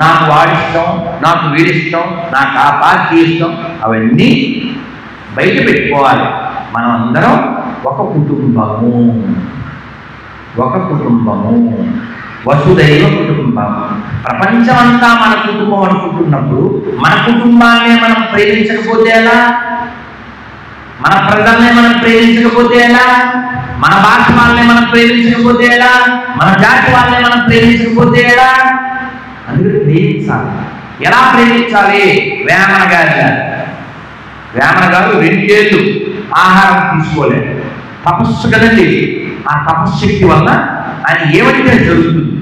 S1: నాకు వాడిష్టం, నాకు వీడిష్టం, నాకు ఆ పార్టీ ఇష్టం, అవన్నీ బయట పెట్టుకోవాలి. మనం అందరం ఒక కుటుంబము, ఒక కుటుంబము, వసుదైవ కుటుంబం. ప్రపంచమంతా మన కుటుంబం అనుకుంటున్నప్పుడు మన కుటుంబాన్నే మనం ప్రేమించకపోతే ఎలా? మన ప్రజల్నే మనం ప్రేమించకపోతే ఎలా? మన భాష వాళ్ళని మనం ప్రేమించకపోతే ఎలా? మన జాతి వాళ్ళని మనం ప్రేమించకపోతే ఎలా? అందుకని ప్రేమించాలి. ఎలా ప్రేమించాలి? వేమన గారు 2 ఏళ్ళు ఆహారం తీసుకోలేదు. తపస్సు కదండి. ఆ తపశ్శక్తి వల్ల ఆయన ఏమంటే జరుగుతుంది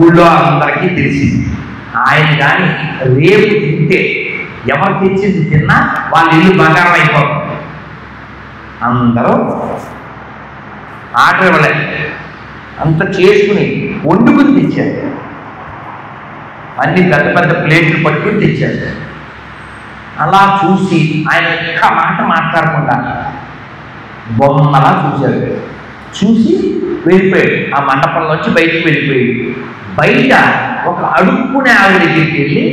S1: ఊళ్ళో అందరికీ తెలిసింది. ఆయన కానీ రేపు తింటే ఎవరు తెచ్చింది తిన్నా వాళ్ళ ఇల్లు బంగారం అయిపోతుంది. అందరూ ఆర్డర్ ఇవ్వలేదు, అంత చేసుకుని వండుకుని తెచ్చారు. అన్ని పెద్ద పెద్ద ప్లేట్లు పట్టుకుని తెచ్చారు. అలా చూసి ఆయన ఒక్క మాట మాట్లాడకుండా బొమ్మలా చూశారు. చూసి వెళ్ళిపోయాడు. ఆ మండపంలోంచి బయటికి వెళ్ళిపోయాడు. బయట ఒక అడుక్కునే ఆవిడ దగ్గరికి వెళ్ళి,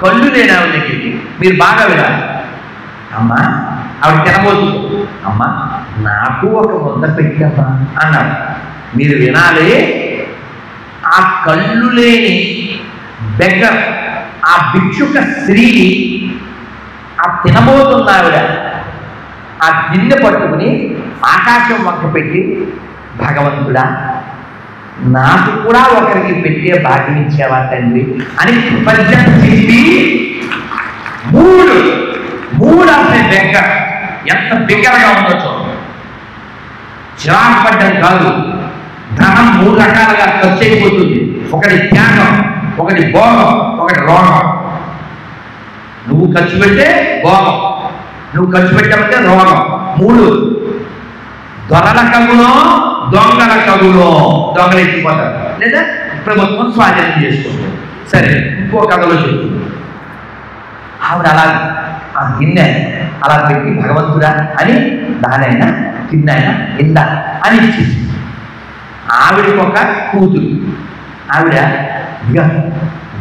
S1: కళ్ళు లేని ఆవిడ దగ్గరికి, మీరు బాగా వినాలి అమ్మా, ఆవిడ తినబోతుంది, అమ్మా నాకు ఒక ముద్ద పెట్టమ్మా అన్నాడు. మీరు వినాలి. ఆ కళ్ళు లేని బెగ్గర్, ఆ భిక్షుక స్త్రీ, ఆ తినబోతున్న ఆవిడ ఆ గిన్నె పట్టుకుని ఆకాశం వంక పెట్టి, భగవంతుడా నాకు కూడా ఒకరికి పెట్టే భాగ్యం ఇచ్చేవా తండ్రి అని కృతజ్ఞత చెప్పి మూడు అసలు బెగ్గర్ ఎంత బిగ్గరగా ఉందో చూడండి. చిరాకు పడ్డం కాదు, ధనం 3 రకాలుగా ఖర్చు అయిపోతుంది. ఒకటి త్యాగం, ఒకటి భోగం, ఒకటి రోగం. నువ్వు ఖర్చు పెడితే భోగం, నువ్వు ఖర్చు పెట్టకపోతే రోగం. 3 దొరల కగులో దొంగల కగులో. దొంగలు ఎత్తిపోతారు లేదా ప్రభుత్వం స్వాధీనం చేసుకుంటుంది. సరే, ఇంకో కథలో చెప్తుంది. ఆవిడ అలా ఆ గిన్నె అలా పెట్టి భగవంతుడా అని దానైనా తిన్నాయన ఇందా అని ఇచ్చింది. ఆవిడకి ఒక కూతురు. ఆవిడ ఇక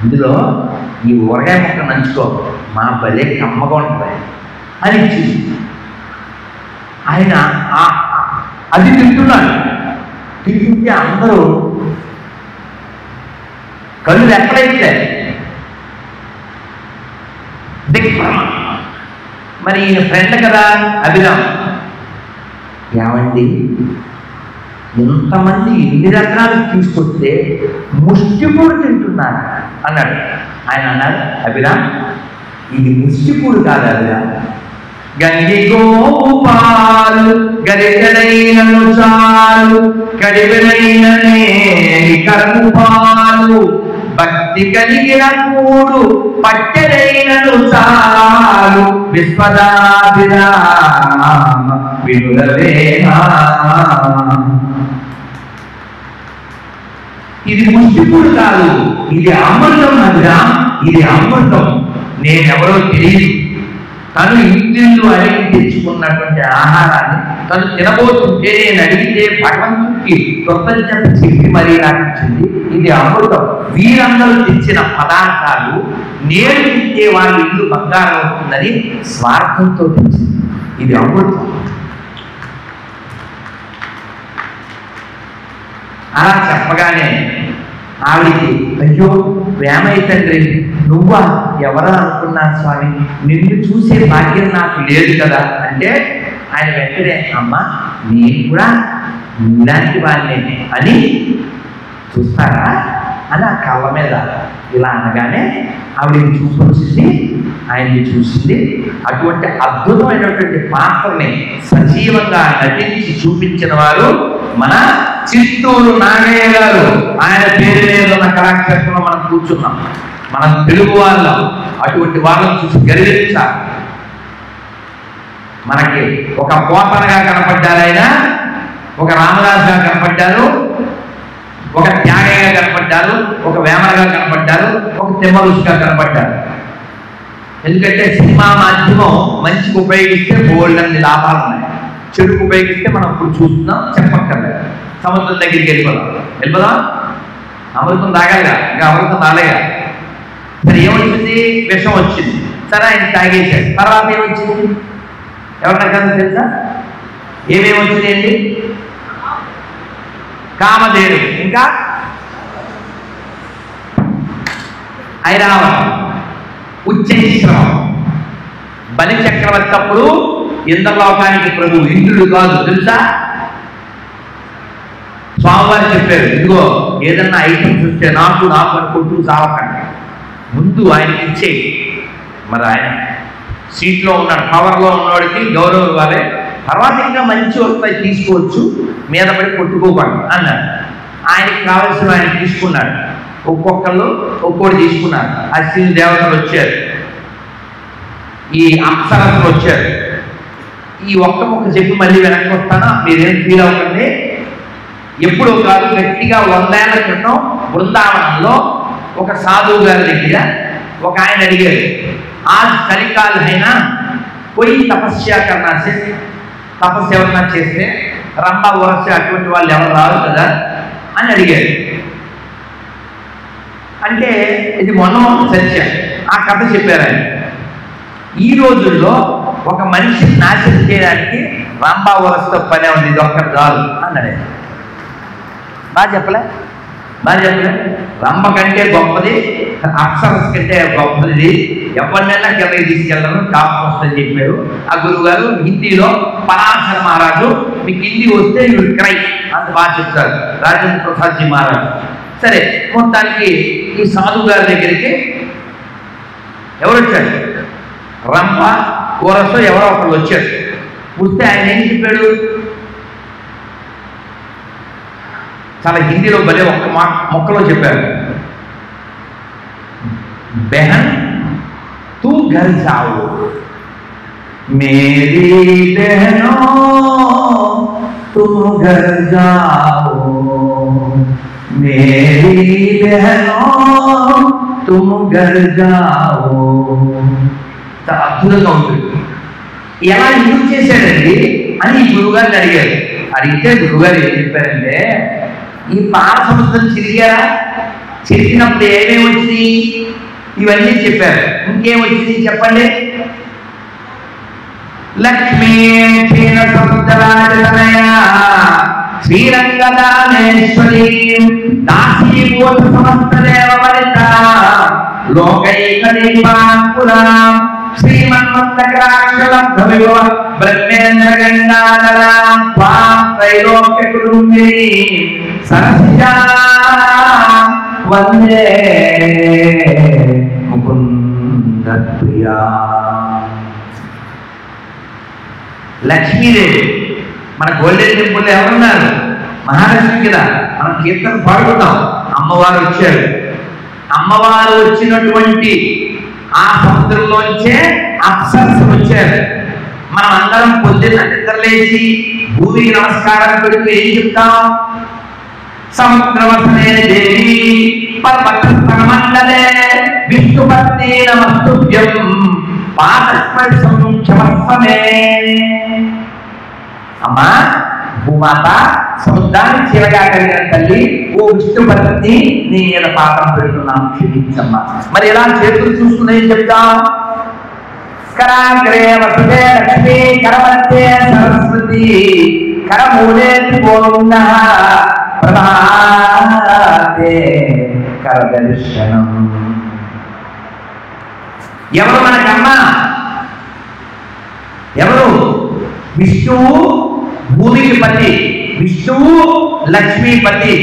S1: ఇందులో ఈ ఊరగాయ మొక్క నంచుకో, మా భలే కమ్మగా ఉంటుంది అని ఇచ్చింది. ఆయన అది తింటున్నాడు. తింటుంటే అందరూ కళ్ళు ఎక్కడైతే దిగ్భ్రమ. మరి ఈయన ఫ్రెండ్ కదా అభిరామ్, ఏమండి ఇంతమంది ఎన్ని రకాలు తీసుకొస్తే ముష్టిపూడు తింటున్నారు అన్నాడు. ఆయన అన్నాడు, అభిరామ్ ఇది ముష్టిపూడు కాదు అభిరామ్, గంగి గోపాలు గరిగడైనను చాలు కడివెనైన కరుపు పాలు భక్తి కలిగిన కూడు పట్టెనైనను చాలు విశ్వదాభిరామ వినురవేమా. ఇది ముష్టిపూడు కాదు, ఇది అమృతం అభిరామ్, ఇది అమృతం. నేనెవరో తెలియదు. తను ఇంటిల్లు అడిగి తెచ్చుకున్నటువంటి ఆహారాన్ని తను తినబోతుంటే నేను అడిగితే భగవంతుడికి కృతజ్ఞత చెప్పి మరీ నాకు ఇచ్చింది. ఇది అమృతం. వీరందరూ తెచ్చిన పదార్థాలు నేను తింటే వాళ్ళ ఇల్లు బంగారం అవుతుందని స్వార్థంతో తెచ్చింది. ఇది అమృతం. అలా చెప్పగానే ఆవిడికి అయ్యో వేమయ్య తండ్రి నువ్వా, ఎవరా అనుకున్నాను స్వామి, నిన్ను చూసే భాగ్యం నాకు లేదు కదా అంటే ఆయన వెంటనే అమ్మ నేను కూడా ఇలాంటి వాడిని అని చూస్తారా అని ఆ కళ్ళ మీద ఇలా అనగానే ఆవిడని చూపు వచ్చింది, ఆయన్ని చూసింది. అటువంటి అద్భుతమైనటువంటి పాత్రని సజీవంగా నటించి చూపించిన వారు మన చిత్తూరు నాగయ్య గారు. ఆయన పేరు మీద ఉన్న కళాక్షేత్రంలో మనం కూర్చున్నాం. మనం తెలుగు వాళ్ళం. అటువంటి వాళ్ళని చూసి గర్వించాలి. మనకి ఒక పోతనగా కనపడ్డారు ఆయన, ఒక రామదాసుగా కనపడ్డారు, ఒక త్యాగయ్యగా కనపడ్డారు, ఒక వేమనగా కనపడ్డారు, ఒక తిమ్మరుషిగా కనపడ్డారు. ఎందుకంటే సినిమా మాధ్యమం మంచికి ఉపయోగిస్తే బోల్డన్ని లాభాలు ఉన్నాయి, చెడుకు ఉపయోగిస్తే మనం ఇప్పుడు చూస్తున్నాం, చెప్పక్కర్లేదు. సముద్రం దగ్గరికి వెళ్ళిపోదాం. అమృతం తాగాలిగా, ఇంకా అమృతం రాలేగా. సరే ఏమొచ్చింది? విషం వచ్చింది. సరే ఆయన తాగేశాడు. తర్వాత ఏమొచ్చింది? ఎవరిన కదా తెలుసా? ఏమేమి వచ్చినాయండి? కామధేను, ఇంకా ఐరావతం, ఉచ్చైశ్రవం. బలి చక్రవర్తి అప్పుడు ఇంద్రలోకానికి ప్రభు, ఇంద్రుడు కాదు తెలుసా? స్వామివారు చెప్పారు, ఇదిగో ఏదన్నా ఐటమ్స్ వస్తే నాకు అనుకుంటూ చావకండి, ముందు ఆయనకి ఇచ్చే. మరి ఆయన సీట్లో ఉన్నాడు, పవర్లో ఉన్నవాడికి గౌరవం ఇవ్వాలి, తర్వాత ఇంకా మంచి వస్తాయి తీసుకోవచ్చు, మీద పడి కొట్టుకోకండి అన్నాడు. ఆయనకి కావాల్సిన ఆయన తీసుకున్నాడు. ఒక్కొక్కళ్ళు ఒక్కోటి తీసుకున్నారు. అశ్విని దేవతలు వచ్చారు, ఈ అప్సరసలు వచ్చారు. ఈ ఒక్క ముక్క చెప్పి మళ్ళీ వెనక్కి వస్తానా, మీరేం ఫీల్ అవ్వకండి. ఎప్పుడో కాదు, గట్టిగా 100 ఏళ్ల క్రితం బృందావనంలో ఒక సాధువు గారి దగ్గర ఒక ఆయన అడిగారు, ఆజ్ కలికాల్ అయినా పోయి తపస్య కన్నా తపస్సు ఎవరన్నా చేస్తే రంభ వరస అటువంటి వాళ్ళు ఎవరు రాదు కదా అని అడిగారు. అంటే ఇది మొన్న సత్యం, ఆ కథ చెప్పారు ఆయన. ఈ రోజుల్లో ఒక మనిషిని నాశనం చేయడానికి రంభ వరసతో పనే ఉంది, ఇది ఒక్కటి చాలు అన్నాడు. బాగా చెప్పలే? రంభ కంటే గొప్పది, అప్సరస్ కంటే గొప్పది, ఎవరినైనా కిందకి తీసుకెళ్ళడం టాప్ వస్తుందని చెప్పారు ఆ గురువు గారు. హిందీలో పరాశర మహారాజు, మీకు హిందీ వస్తే యూ క్రై అంత బాగా చెప్తారు రాజేంద్ర ప్రసాద్ జీ మహారాజు. సరే, మొత్తానికి ఈ సాధువు గారి దగ్గరికి ఎవరు వచ్చారు? రంభ కోరసో ఎవరో ఒకరు వచ్చారు. వస్తే ఆయన ఏం చెప్పాడు? చాలా హిందీలో భలే ఒక్క మొక్కలో చెప్పారు, బెహన్ తూ ఘర్ జాओ, మేరీ బెహనో तुम घर जाओ, मेरी बहनों तुम घर जाओ. అద్భుతంగా ఉంటుంది. ఎలా ఎందుకు చేశాడండి అని ఈ గురువుగారిని అడిగారు. అడిగితే గురువుగారు ఏం చెప్పారంటే, ఈ పాల సముద్రం చిరిగారా, చిరిగినప్పుడు ఏమేమి వచ్చినాయి ఇవన్నీ చెప్పారు. ఇంకేం వచ్చింది చెప్పండి. లక్ష్మీ క్షీణ సముద్రాజనయ శ్రీరంగదానేశ్వరీ దాసీభూత సమస్త దేవవనిత లోకైకదీపాంకురాం శ్రీమన్మంతకరాక్షలబ్ధవివ బ్రహ్మేంద్రగంగాధరాం త్వాం త్రైలోక్య కుటుంబినీ సరసిజా వందే ముకుంద ప్రియా. లక్ష్మీదేవి మన గోల్డెన్ టెంపుల్ ఎవరున్నారు? మహాలక్ష్మి కదా. మనం కీర్తన పాడుకుంటాం. అమ్మవారు వచ్చారు. అమ్మవారు వచ్చినటువంటి ఆ సముద్రంలోంచే అప్సరస్సు వచ్చారు. మనం అందరం పొద్దున్న నిద్రలేచి భూమికి నమస్కారం పెడుతూ ఏం చెప్తాం? సముద్రవసనే దేవి పర్వతస్థలమండలే విష్ణుపత్ని నమస్తుభ్యం పాదస్పర్శం క్షమస్వమే. అమ్మా భూమాత, సముద్రాన్ని చీరగా కలిగిన తల్లి, ఓ విష్ణుపత్ని నీ మీద పాపం పెడుతున్నాం, క్షమించమ్మా. మరి ఇలా చేతులు చూసుకుని ఏం చెప్తాం? కరాగ్రే వసుదే లక్ష్మీ కరమధ్యే సరస్వతి కరమూలే త్రికోణ ప్రధాతే కరదర్శనం. ఎవరు మనకమ్మ? ఎవరు? విష్ణువు భూమికి పతి, విష్ణువు లక్ష్మీపతి.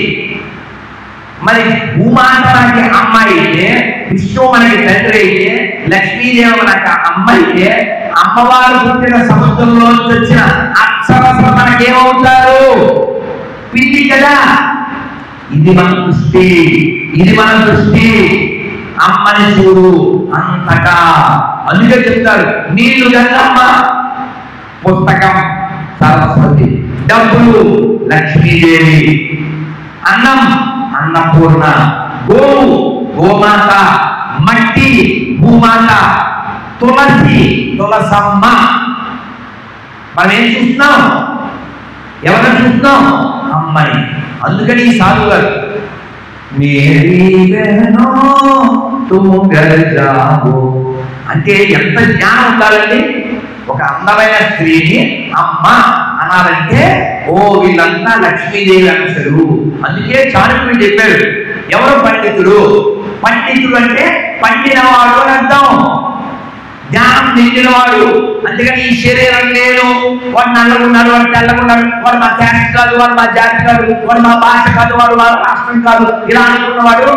S1: మరి భూమాత మనకి అమ్మ అయితే, విష్ణువు మనకి తండ్రి అయితే, లక్ష్మీదేవి మనకి అమ్మ అయితే, అమ్మవారు పుట్టిన సముద్రంలో వచ్చిన అప్సరసలు మనకేమవుతారు? పిల్లి కదా. ఇది మన దృష్టి, ఇది మన దృష్టి. అమ్మని చూడు అంతటా. అందుకే చెప్తారు, నీళ్లు గంగమ్మ, పుస్తకం సరస్వతి, డబ్బులు లక్ష్మీదేవి, అన్నం అన్నపూర్ణ, గోవు గోమాత, మట్టి భూమాత, తులసి తులసమ్మ. మనం ఏం చూస్తున్నాం? ఎవరిని చూస్తున్నాం? అమ్మని. అందుకని ఈ సాధువు గారు అంటే ఎంత జ్ఞానం ఉండాలండి. ఒక అందమైన స్త్రీని అమ్మ అనాలంటే ఓ వీళ్ళంతా లక్ష్మీదేవి అంశారు. అందుకే చాణక్యుడు చెప్పాడు, ఎవరు పండితుడు? పండితుడు అంటే పండినవాడు అని అర్థం, జ్ఞానం నిండినవాడు. అందుకని ఈ శరీరం నేను, వాడు నల్లగున్నాడు, వాడు తెల్లగున్నాడు, వాడు మా క్యాస్ట్ కాదు, వాడు మా జాతి కాదు, వాడు మా భాష కాదు, వాడు మా రాష్ట్రం కాదు, ఇలా అనుకున్నవాడు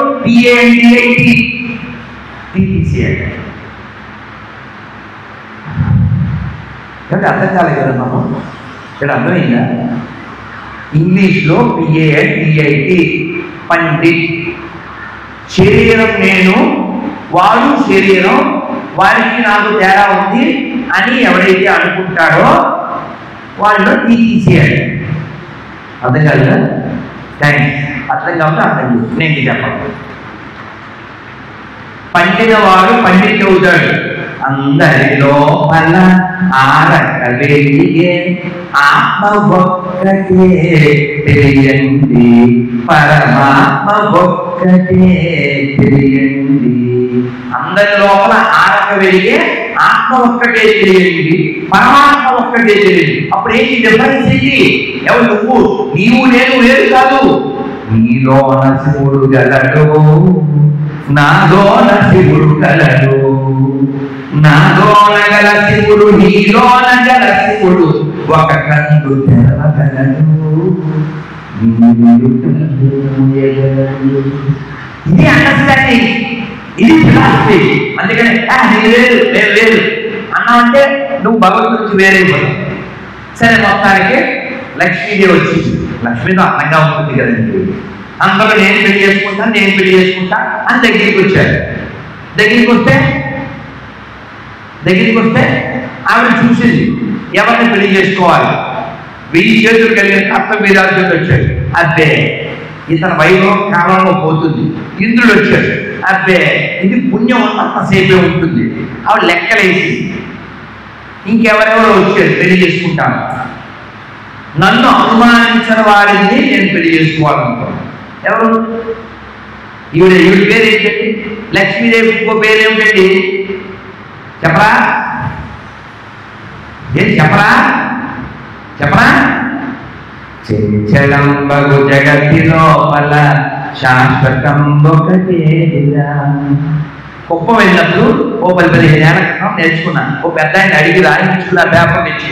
S1: అర్థం కాలేదు కదా. మనం ఇక్కడ అర్థమైందా? ఇంగ్లీష్లో PANDIT పండిట్. శరీరం నేను, వాడు శరీరం, వారికి నాకు తేడా ఉంది అని ఎవరైతే అనుకుంటాడో వాళ్ళు తీసేయాలి. అర్థం కాదు కదా? థ్యాంక్స్. అర్థం కాబట్టి అర్థం చేసి నేను చెప్పాలి. పండిన వాడు పండిట్ అవుతాడు. అందరి లోపల ఆరక వెలిగే ఆత్మ ఒక్కటే తెలియండి, పరమాత్మ ఒక్కటే తెలియండి. అందరి లోపల ఆరక వెలిగే ఆత్మ ఒక్కటే తెలియండి, పరమాత్మ ఒక్కటే తెలియండి. అప్పుడు ఏంటి డిఫరెన్స్? ఏంటి? ఎవరు? నువ్వు, నీవు, నేను వేరు కాదు. నీలోన శివుడు గలడు, నాలోన శివుడు గలడు, నాలోన గల శివుడు నీలోన గల శివుడు ఒక కందు తెరవగలడు. ఇది అండర్స్టాండింగ్, ఇది ఫిలాసఫీ. అందుకని నేను వేరు నేను వేరు అన్నావంటే నువ్వు భగవంతుడి నుంచి వేరైపోతావు. సరే, మొత్తానికి లక్ష్మీదేవి వచ్చింది. లక్ష్మీతో అందంగా ఉంటుంది కదండి. అందరూ నేను పెళ్లి చేసుకుంటాను, నేను పెళ్లి చేసుకుంటా అని దగ్గరికి వచ్చారు. దగ్గరికి వస్తే ఆవిడ చూసింది ఎవరిని పెళ్లి చేసుకోవాలి. 1000 చేతులు కలిగిన అర్థం మీద వచ్చాడు. అబ్బే ఇతని వైభవం కాలంలో పోతుంది. ఇంద్రుడు వచ్చాడు. అబ్బే ఇది పుణ్యం అంతసేపే ఉంటుంది. ఆవిడ లెక్కలేసి ఇంకెవరెవరో వచ్చారు పెళ్లి చేసుకుంటాను, నన్ను అనుమానించిన వారిని నేను పెళ్లి చేసుకోవాలనుకున్నాను. ఎవరు? ఈవిడ పేరు ఏంటండి? లక్ష్మీదేవి ఇంకో పేరు ఏమిటండి? చెప్పరా? ఏం చెప్పరా? చంచలంబగు జగతి లోపల శాశ్వతం ఒకటేదిరా. కుప్పం వెళ్ళినప్పుడు ఓ 10-15 ఏళ్ల క్రితం నేర్చుకున్నాను. ఓ పెద్ద ఆయన అడిగి రాయించుకున్న పేపర్ తెచ్చి